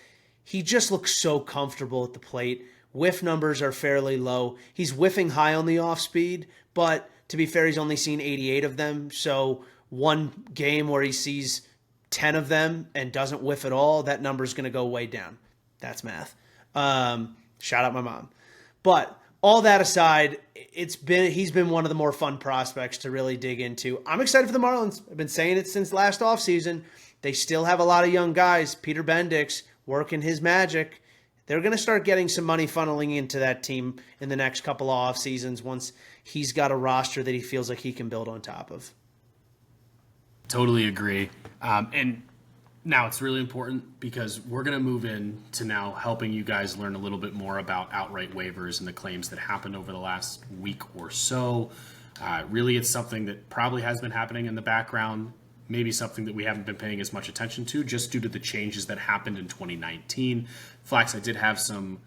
He just looks so comfortable at the plate. Whiff numbers are fairly low. He's whiffing high on the off-speed, but to be fair, he's only seen 88 of them. So one game where he sees 10 of them and doesn't whiff at all, that number is going to go way down. That's math. Shout out my mom. But all that aside, he's been one of the more fun prospects to really dig into. I'm excited for the Marlins. I've been saying it since last offseason. They still have a lot of young guys. Peter Bendix working his magic. They're going to start getting some money funneling into that team in the next couple of off seasons once he's got a roster that he feels like he can build on top of.
Totally agree. And now it's really important because we're going to move in to now helping you guys learn a little bit more about outright waivers and the claims that happened over the last week or so. Really, it's something that probably has been happening in the background, maybe something that we haven't been paying as much attention to just due to the changes that happened in 2019. Flax, I did have some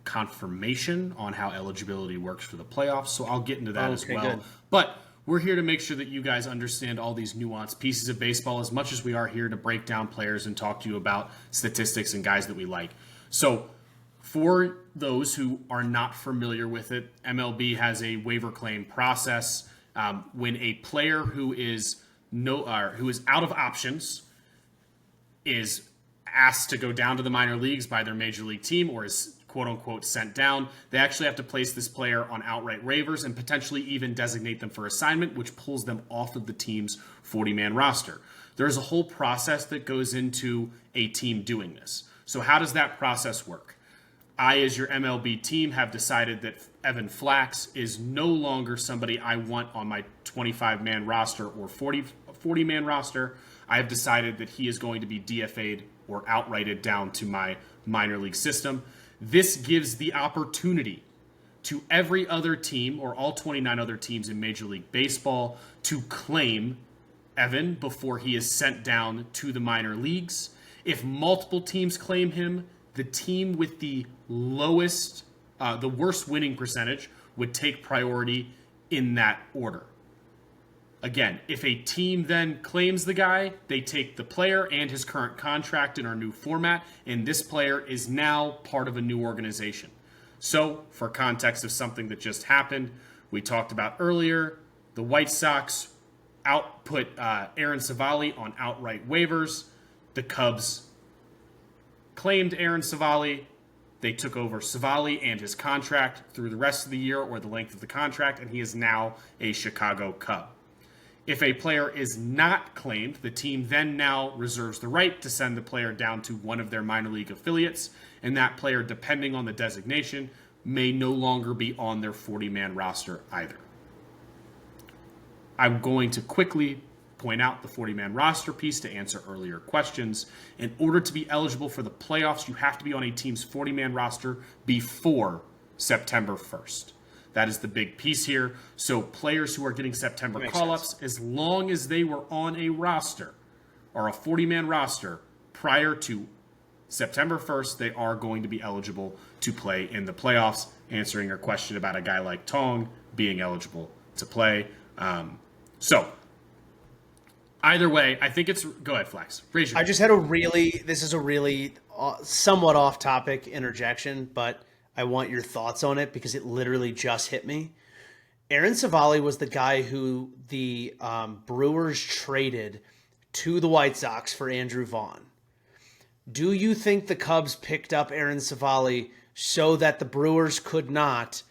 confirmation on how eligibility works for the playoffs, so I'll get into that as well.
Good.
But we're here to make sure that you guys understand all these nuanced pieces of baseball as much as we are here to break down players and talk to you about statistics and guys that we like. So for those who are not familiar with it, MLB has a waiver claim process. When a player who is out of options is asked to go down to the minor leagues by their major league team or is quote-unquote sent down, they actually have to place this player on outright waivers and potentially even designate them for assignment, which pulls them off of the team's 40-man roster. There's a whole process that goes into a team doing this. So how does that process work? I, as your MLB team, have decided that Evan Flax is no longer somebody I want on my 25-man roster or 40-man roster. I have decided that he is going to be DFA'd or outrighted down to my minor league system. This gives the opportunity to every other team or all 29 other teams in Major League Baseball to claim Evan before he is sent down to the minor leagues. If multiple teams claim him, the team with the lowest, the worst winning percentage would take priority in that order. Again, if a team then claims the guy, they take the player and his current contract in our new format, and this player is now part of a new organization. So, for context of something that just happened, we talked about earlier, the White Sox put Aaron Savali on outright waivers. The Cubs claimed Aaron Savali. They took over Savali and his contract through the rest of the year or the length of the contract, and he is now a Chicago Cub. If a player is not claimed, the team then now reserves the right to send the player down to one of their minor league affiliates, and that player, depending on the designation, may no longer be on their 40-man roster either. I'm going to quickly point out the 40-man roster piece to answer earlier questions. In order to be eligible for the playoffs, you have to be on a team's 40-man roster before September 1st. That is the big piece here. So players who are getting September call-ups, as long as they were on a roster or a 40-man roster prior to September 1st, they are going to be eligible to play in the playoffs, answering your question about a guy like Tong being eligible to play. So either way, I think it's – go ahead, Flax. Raise your
I just had this is a really somewhat off-topic interjection, but – I want your thoughts on it because it literally just hit me. Aaron Savali was the guy who the Brewers traded to the White Sox for Andrew Vaughn. Do you think the Cubs picked up Aaron Savali so that the Brewers could not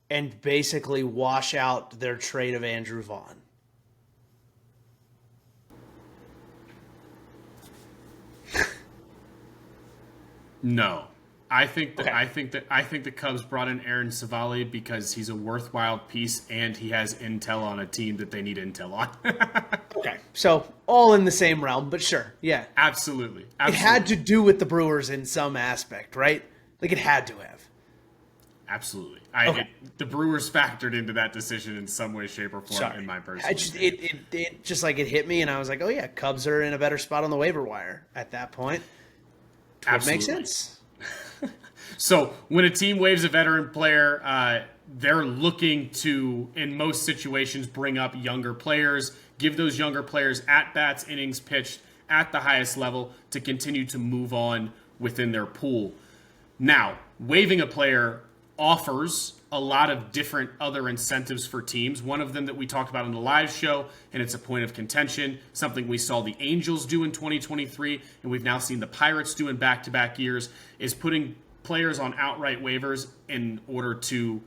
and basically wash out their trade of Andrew Vaughn?
No. I think the Cubs brought in Aaron Savali because he's a worthwhile piece and he has intel on a team that they need intel on.
Okay, so all in the same realm, but sure, yeah,
absolutely.
It had to do with the Brewers in some aspect, right? Like it had to have.
absolutely.
Okay.
The Brewers factored into that decision in some way, shape, or form. In my personal opinion.
It just like it hit me, and I was like, oh yeah, Cubs are in a better spot on the waiver wire at that point. Would make sense.
So when a team waives a veteran player, they're looking to, in most situations, bring up younger players, give those younger players at-bats, innings pitched at the highest level to continue to move on within their pool. Now, waiving a player offers a lot of different other incentives for teams. One of them that we talked about on the live show, and it's a point of contention, something we saw the Angels do in 2023, and we've now seen the Pirates do in back-to-back years, is putting players on outright waivers in order to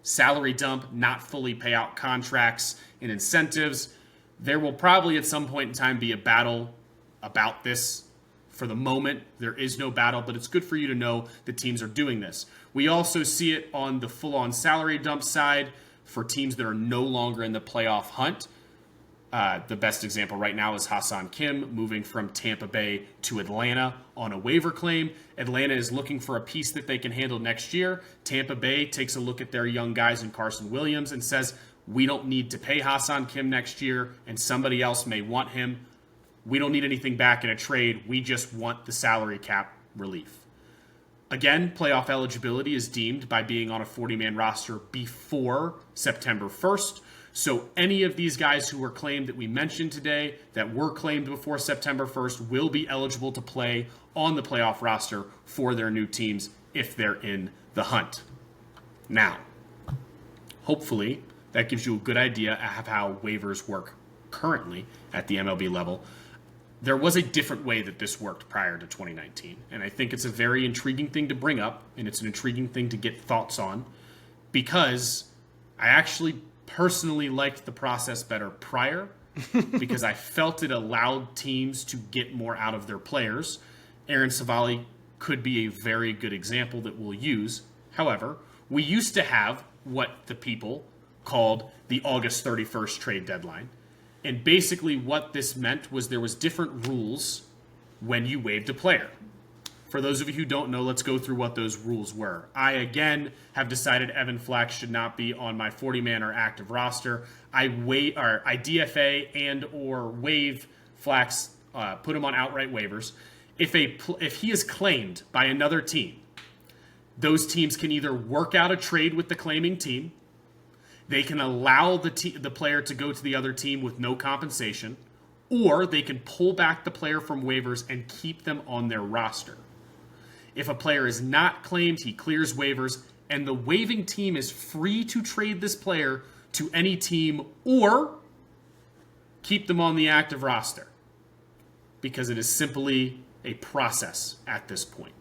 salary dump, not fully pay out contracts and incentives. There will probably at some point in time be a battle about this. For the moment, there is no battle, but it's good for you to know that teams are doing this. We also see it on the full-on salary dump side for teams that are no longer in the playoff hunt. The best example right now is Hassan Kim moving from Tampa Bay to Atlanta on a waiver claim. Atlanta is looking for a piece that they can handle next year. Tampa Bay takes a look at their young guys in Carson Williams and says, we don't need to pay Hassan Kim next year, and somebody else may want him. We don't need anything back in a trade. We just want the salary cap relief. Again, playoff eligibility is deemed by being on a 40-man roster before September 1st. So any of these guys who were claimed that we mentioned today that were claimed before September 1st will be eligible to play on the playoff roster for their new teams if they're in the hunt. Now, hopefully that gives you a good idea of how waivers work currently at the MLB level. There was a different way that this worked prior to 2019, and I think it's a very intriguing thing to bring up, and it's an intriguing thing to get thoughts on, because I actually personally liked the process better prior, because I felt it allowed teams to get more out of their players. Aaron Savali could be a very good example that we'll use. However, we used to have what the people called the August 31st trade deadline. And basically what this meant was there was different rules when you waived a player. For those of you who don't know, let's go through what those rules were. I, again, have decided Evan Flax should not be on my 40-man or active roster. I DFA and or waive Flax, put him on outright waivers. If he is claimed by another team, those teams can either work out a trade with the claiming team, they can allow the player to go to the other team with no compensation, or they can pull back the player from waivers and keep them on their roster. If a player is not claimed, he clears waivers, and the waiving team is free to trade this player to any team or keep them on the active roster, because it is simply a process at this point.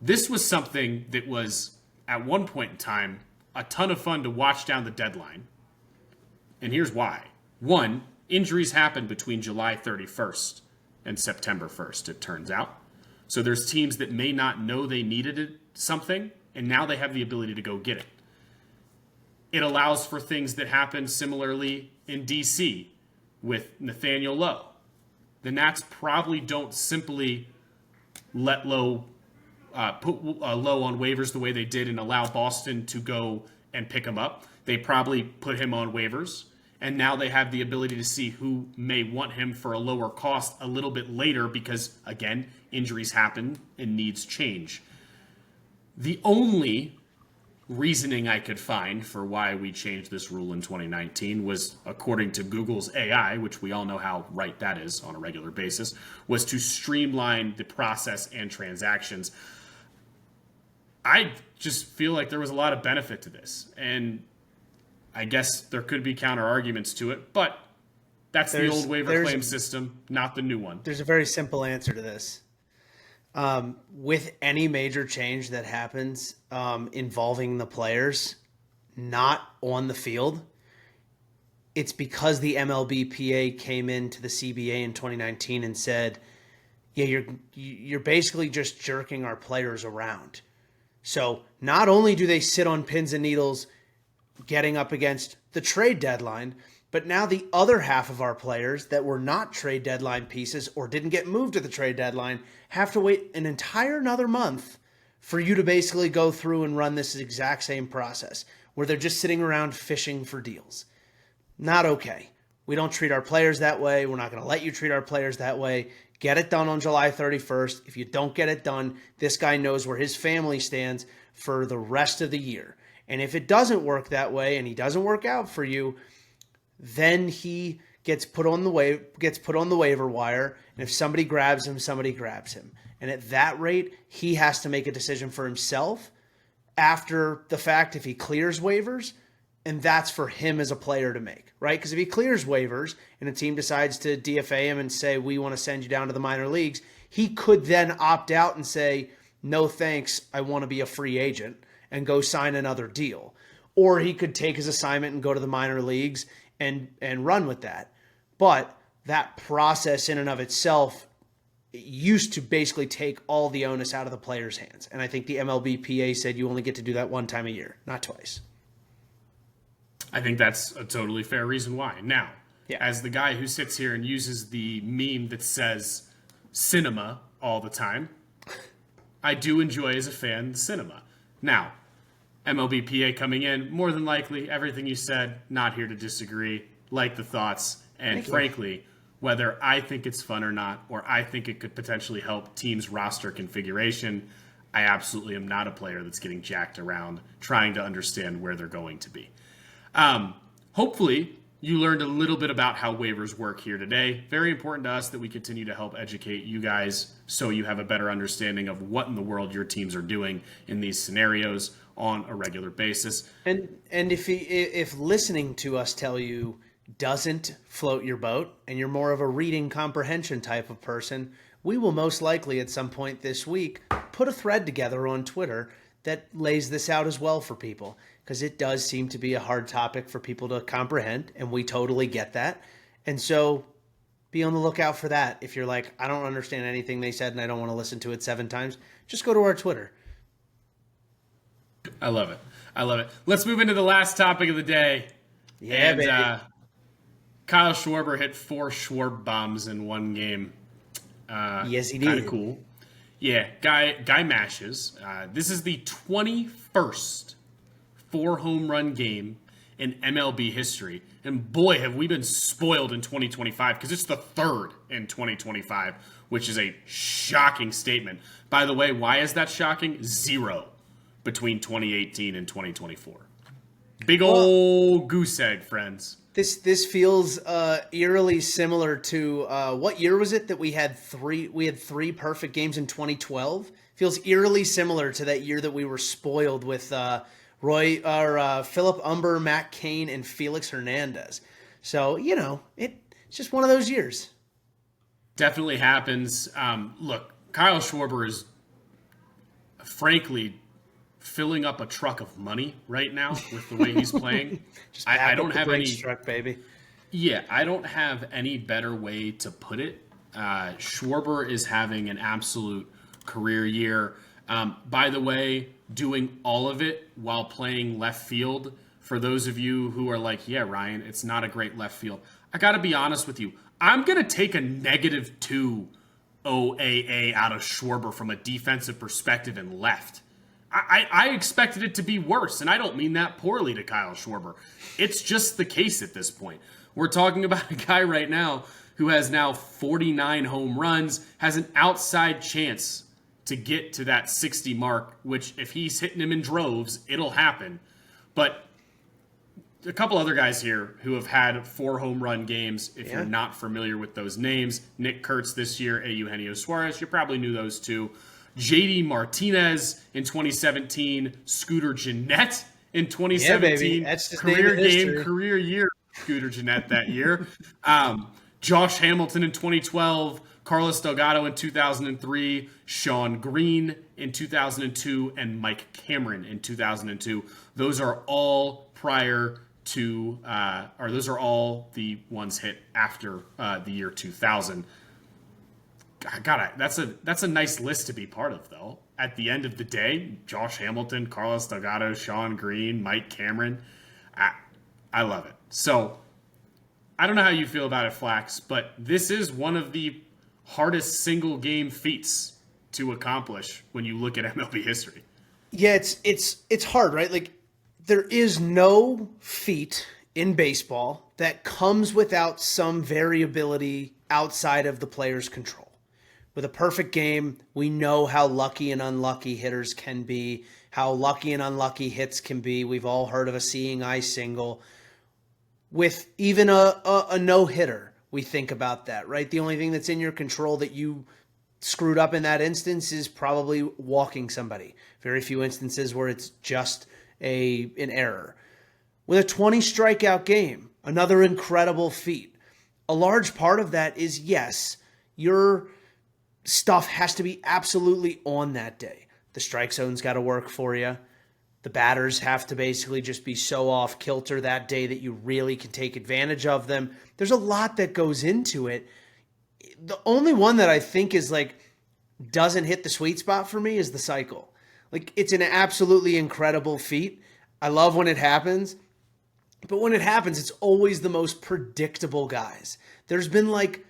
This was something that was, at one point in time, a ton of fun to watch down the deadline. And here's why. One, injuries happened between July 31st and September 1st, it turns out. So there's teams that may not know they needed something, and now they have the ability to go get it. It allows for things that happened similarly in D.C. with Nathaniel Lowe. The Nats probably don't simply let Lowe put Lowe on waivers the way they did and allow Boston to go and pick him up. They probably put him on waivers, and now they have the ability to see who may want him for a lower cost a little bit later because, again, injuries happen and needs change. The only reasoning I could find for why we changed this rule in 2019 was, according to Google's AI, which we all know how right that is on a regular basis, was to streamline the process and transactions. I just feel like there was a lot of benefit to this, and I guess there could be counter arguments to it, but that's the old waiver claim system, not the new one.
There's a very simple answer to this. With any major change that happens involving the players not on the field, it's because the MLBPA came into the CBA in 2019 and said, yeah, you're basically just jerking our players around. So not only do they sit on pins and needles getting up against the trade deadline, but now the other half of our players that were not trade deadline pieces or didn't get moved to the trade deadline have to wait an entire another month for you to basically go through and run this exact same process where they're just sitting around fishing for deals. Not okay. We don't treat our players that way. We're not going to let you treat our players that way. Get it done on July 31st. If you don't get it done, this guy knows where his family stands for the rest of the year. And if it doesn't work that way and he doesn't work out for you, then he gets put on the waiver wire. And if somebody grabs him, somebody grabs him. And at that rate, he has to make a decision for himself after the fact if he clears waivers. And that's for him as a player to make, right? Because if he clears waivers and a team decides to DFA him and say, we want to send you down to the minor leagues, he could then opt out and say, no thanks, I want to be a free agent and go sign another deal. Or he could take his assignment and go to the minor leagues and run with that. But that process in and of itself used to basically take all the onus out of the player's hands. And I think the MLBPA said you only get to do that one time a year, not twice.
I think that's a totally fair reason why. Now, as the guy who sits here and uses the meme that says cinema all the time, I do enjoy as a fan the cinema. Now, MLBPA coming in, more than likely, everything you said, not here to disagree, like the thoughts, and frankly, whether I think it's fun or not, or I think it could potentially help teams' roster configuration, I absolutely am not a player that's getting jacked around trying to understand where they're going to be. Hopefully you learned a little bit about how waivers work here today. Very important to us that we continue to help educate you guys so you have a better understanding of what in the world your teams are doing in these scenarios on a regular basis.
And if listening to us tell you doesn't float your boat and you're more of a reading comprehension type of person, we will most likely at some point this week put a thread together on Twitter that lays this out as well for people, because it does seem to be a hard topic for people to comprehend, and we totally get that. And so be on the lookout for that. If you're like, I don't understand anything they said and I don't want to listen to it 7 times, just go to our Twitter.
I love it. I love it. Let's move into the last topic of the day.
Yeah, baby.
Kyle Schwarber hit 4 Schwarbombs in one game.
Yes, he did.
Kind of cool. Yeah, guy mashes. This is the 21st 4-home run game in MLB history. And boy, have we been spoiled in 2025, because it's the 3rd in 2025, which is a shocking statement. By the way, why is that shocking? 0 between 2018 and 2024. Big old goose egg, friends.
This feels eerily similar to what year was it that we had three perfect games in 2012? Feels eerily similar to that year that we were spoiled with Philip Umber, Matt Cain, and Felix Hernandez. So it's just one of those years.
Definitely happens. Look, Kyle Schwarber is frankly filling up a truck of money right now with the way he's playing. I don't have any
truck, baby.
Yeah, I don't have any better way to put it. Schwarber is having an absolute career year. By the way, doing all of it while playing left field. For those of you who are like, yeah, Ryan, it's not a great left field. I got to be honest with you. I'm going to take a -2 OAA out of Schwarber from a defensive perspective in left. I expected it to be worse, and I don't mean that poorly to Kyle Schwarber. It's just the case at this point. We're talking about a guy right now who has now 49 home runs, has an outside chance to get to that 60 mark, which if he's hitting him in droves, it'll happen. But a couple other guys here who have had 4 home run games, if you're not familiar with those names, Nick Kurtz this year, Eugenio Suarez, you probably knew those two. JD Martinez in 2017, Scooter Gennett in 2017.
That's just
career game, career year, Scooter Gennett that year. Josh Hamilton in 2012, Carlos Delgado in 2003, Sean Green in 2002, and Mike Cameron in 2002. Those are all prior to, or those are all the ones hit after the year 2000. God, that's a nice list to be part of, though. At the end of the day, Josh Hamilton, Carlos Delgado, Sean Green, Mike Cameron, I love it. So I don't know how you feel about it, Flax, but this is one of the hardest single game feats to accomplish when you look at MLB history.
Yeah, it's hard, right? Like, there is no feat in baseball that comes without some variability outside of the player's control. With a perfect game, we know how lucky and unlucky hitters can be, how lucky and unlucky hits can be. We've all heard of a seeing eye single. With even a no-hitter, we think about that, right? The only thing that's in your control that you screwed up in that instance is probably walking somebody. Very few instances where it's just an error. With a 20 strikeout game, another incredible feat. A large part of that is, yes, your stuff has to be absolutely on that day. The strike zone's got to work for you. The batters have to basically just be so off kilter that day that you really can take advantage of them. There's a lot that goes into it. The only one that I think is like doesn't hit the sweet spot for me is the cycle. Like, it's an absolutely incredible feat. I love when it happens, but when it happens, it's always the most predictable guys. There's been like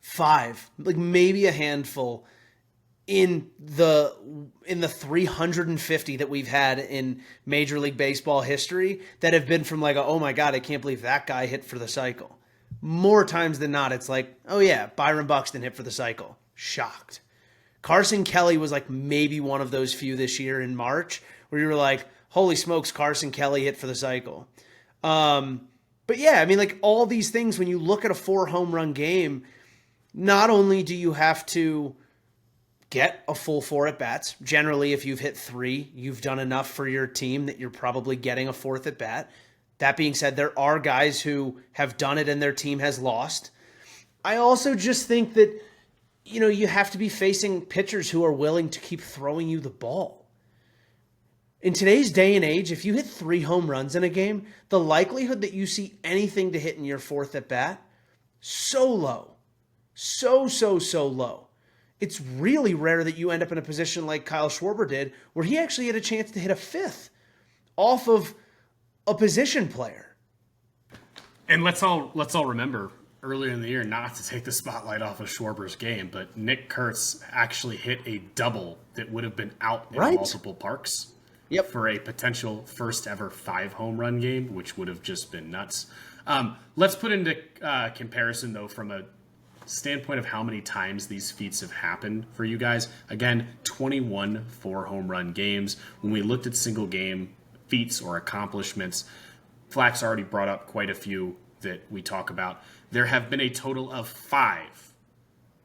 5, like maybe a handful in the 350 that we've had in Major League Baseball history that have been from like, oh my God, I can't believe that guy hit for the cycle. More times than not, it's like, oh yeah, Byron Buxton hit for the cycle. Shocked. Carson Kelly was like maybe one of those few this year in March where you were like, holy smokes, Carson Kelly hit for the cycle. But yeah, I mean, like, all these things, when you look at a 4 home run game, not only do you have to get a full 4 at bats. Generally, if you've hit 3, you've done enough for your team that you're probably getting a 4th at bat. That being said, there are guys who have done it and their team has lost. I also just think that, you know, you have to be facing pitchers who are willing to keep throwing you the ball. In today's day and age, if you hit 3 home runs in a game, the likelihood that you see anything to hit in your 4th at bat, so low. So low. It's really rare that you end up in a position like Kyle Schwarber did, where he actually had a chance to hit a 5th off of a position player.
And let's all remember earlier in the year, not to take the spotlight off of Schwarber's game, but Nick Kurtz actually hit a double that would have been out in multiple parks.
Yep.
For a potential first ever 5 home run game, which would have just been nuts. Let's put into comparison, though, from a standpoint of how many times these feats have happened for you guys. Again, 21 4 home run games. When we looked at single game feats or accomplishments, Flax already brought up quite a few that we talk about. There have been a total of 5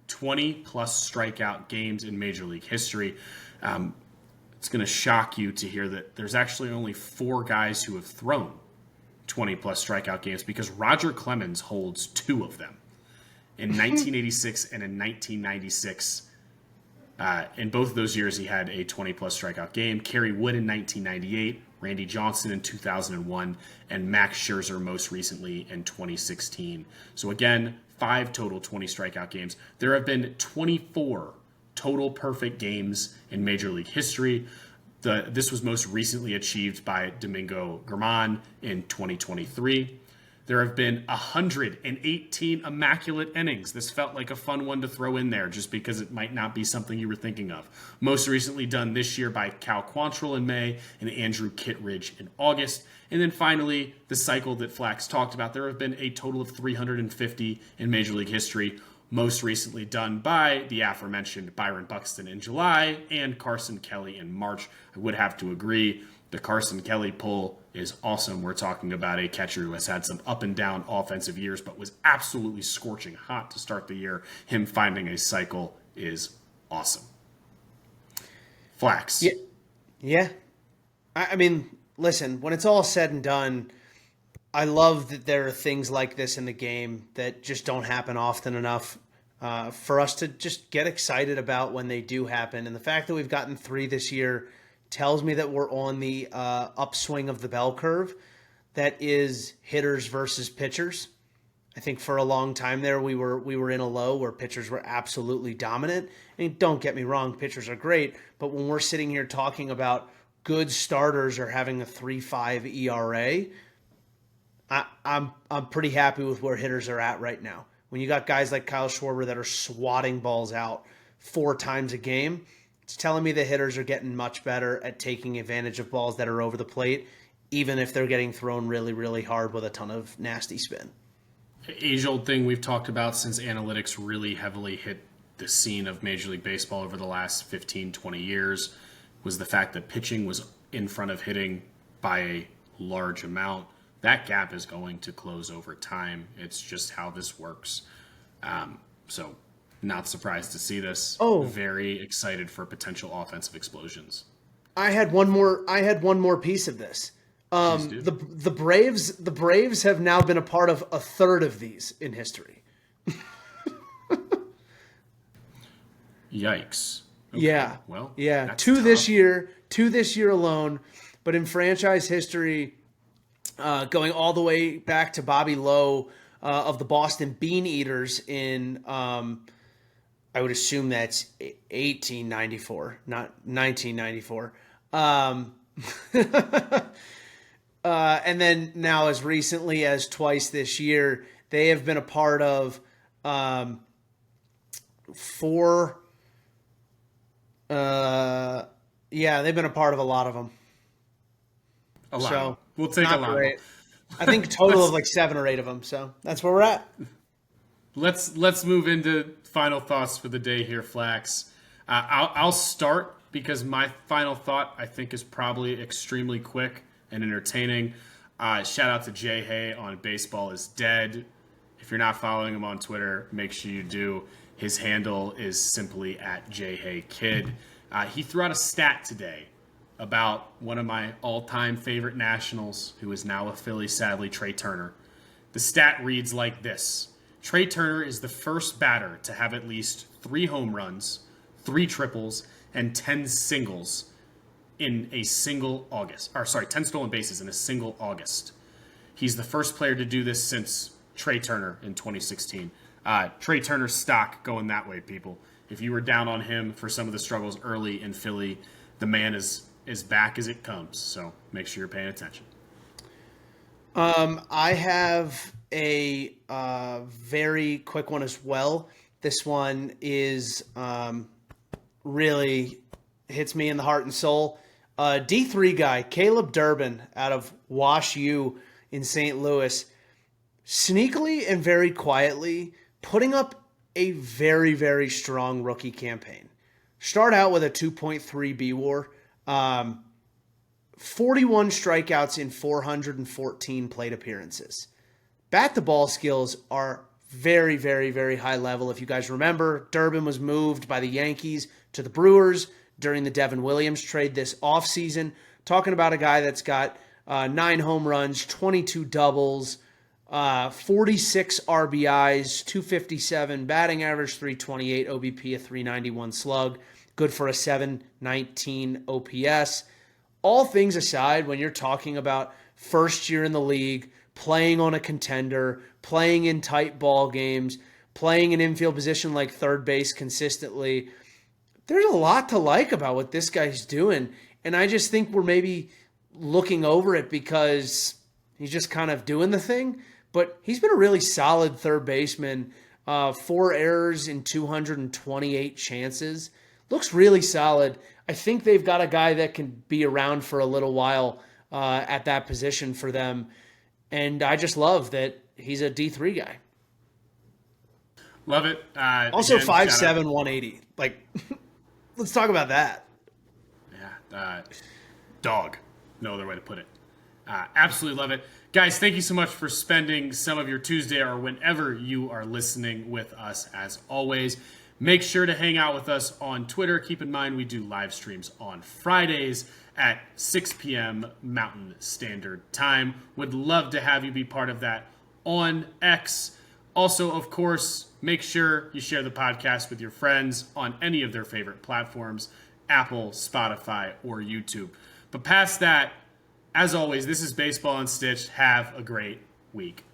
20-plus strikeout games in Major League history. It's going to shock you to hear that there's actually only 4 guys who have thrown 20-plus strikeout games, because Roger Clemens holds 2 of them. In 1986 and in 1996, in both of those years, he had a 20-plus strikeout game. Kerry Wood in 1998, Randy Johnson in 2001, and Max Scherzer most recently in 2016. So again, 5 total 20 strikeout games. There have been 24 total perfect games in Major League history. This was most recently achieved by Domingo Germán in 2023. There have been 118 immaculate innings. This felt like a fun one to throw in there just because it might not be something you were thinking of. Most recently done this year by Cal Quantrill in May and Andrew Kittredge in August. And then finally, the cycle that Flax talked about. There have been a total of 350 in Major League history, most recently done by the aforementioned Byron Buxton in July and Carson Kelly in March. I would have to agree. The Carson Kelly pull is awesome. We're talking about a catcher who has had some up and down offensive years, but was absolutely scorching hot to start the year. Him finding a cycle is awesome. Flax.
Yeah. I mean, listen, when it's all said and done, I love that there are things like this in the game that just don't happen often enough for us to just get excited about when they do happen. And the fact that we've gotten 3 this year tells me that we're on the upswing of the bell curve that is hitters versus pitchers. I think for a long time there we were in a low where pitchers were absolutely dominant. And don't get me wrong, pitchers are great, but when we're sitting here talking about good starters or having a 3.5 ERA, I'm pretty happy with where hitters are at right now. When you got guys like Kyle Schwarber that are swatting balls out 4 times a game, It's telling me the hitters are getting much better at taking advantage of balls that are over the plate, even if they're getting thrown really, really hard with a ton of nasty spin.
Age-old thing we've talked about since analytics really heavily hit the scene of Major League Baseball over the last 15, 20 years was the fact that pitching was in front of hitting by a large amount. That gap is going to close over time. It's just how this works. So not surprised to see this.
Oh.
Very excited for potential offensive explosions.
I had one more piece of this. The Braves have now been a part of a third of these in history.
Yikes. Okay.
Yeah.
Well,
yeah.
That's
Two
tough.
this year alone, but in franchise history, going all the way back to Bobby Lowe of the Boston Bean Eaters in, I would assume that's 1894, not 1994. And then now, as recently as twice this year, they have been a part of four. They've been a part of a lot of them.
A lot.
So
We'll take a
not
lot.
great. I think a total of like 7 or 8 of them. So that's where we're at.
Let's move into final thoughts for the day here, Flax. I'll start because my final thought I think is probably extremely quick and entertaining. Shout out to Jay Hay on Baseball is Dead. If you're not following him on Twitter, make sure you do. His handle is simply @JHayKid. He threw out a stat today about one of my all-time favorite Nationals, who is now a Philly, sadly, Trey Turner. The stat reads like this. Trey Turner is the first batter to have at least 3 home runs, 3 triples, and 10 singles in a single August. 10 stolen bases in a single August. He's the first player to do this since Trey Turner in 2016. Trey Turner's stock going that way, people. If you were down on him for some of the struggles early in Philly, the man is back as it comes. So make sure you're paying attention.
I have a very quick one as well. This one is really hits me in the heart and soul. D3 guy, Caleb Durbin out of Wash U in St. Louis, sneakily and very quietly putting up a very, very strong rookie campaign. Start out with a 2.3 B-WAR, 41 strikeouts in 414 plate appearances. Bat-to-ball skills are very, very, very high level. If you guys remember, Durbin was moved by the Yankees to the Brewers during the Devin Williams trade this offseason. Talking about a guy that's got 9 home runs, 22 doubles, 46 RBIs, 257, batting average 328, OBP a 391 slug, good for a 719 OPS. All things aside, when you're talking about first year in the league, playing on a contender, playing in tight ball games, playing an infield position like third base consistently, there's a lot to like about what this guy's doing. And I just think we're maybe looking over it because he's just kind of doing the thing. But he's been a really solid third baseman. 4 errors in 228 chances. Looks really solid. I think they've got a guy that can be around for a little while at that position for them. And I just love that he's a D3 guy.
Love it.
Also
again,
5'7", 180. Like, let's talk about that.
Yeah. Dog. No other way to put it. Absolutely love it. Guys, thank you so much for spending some of your Tuesday or whenever you are listening with us as always. Make sure to hang out with us on Twitter. Keep in mind we do live streams on Fridays at 6 p.m. Mountain Standard Time. Would love to have you be part of that on X. Also, of course, make sure you share the podcast with your friends on any of their favorite platforms, Apple, Spotify, or YouTube. But past that, as always, this is Baseball Unstitched. Have a great week.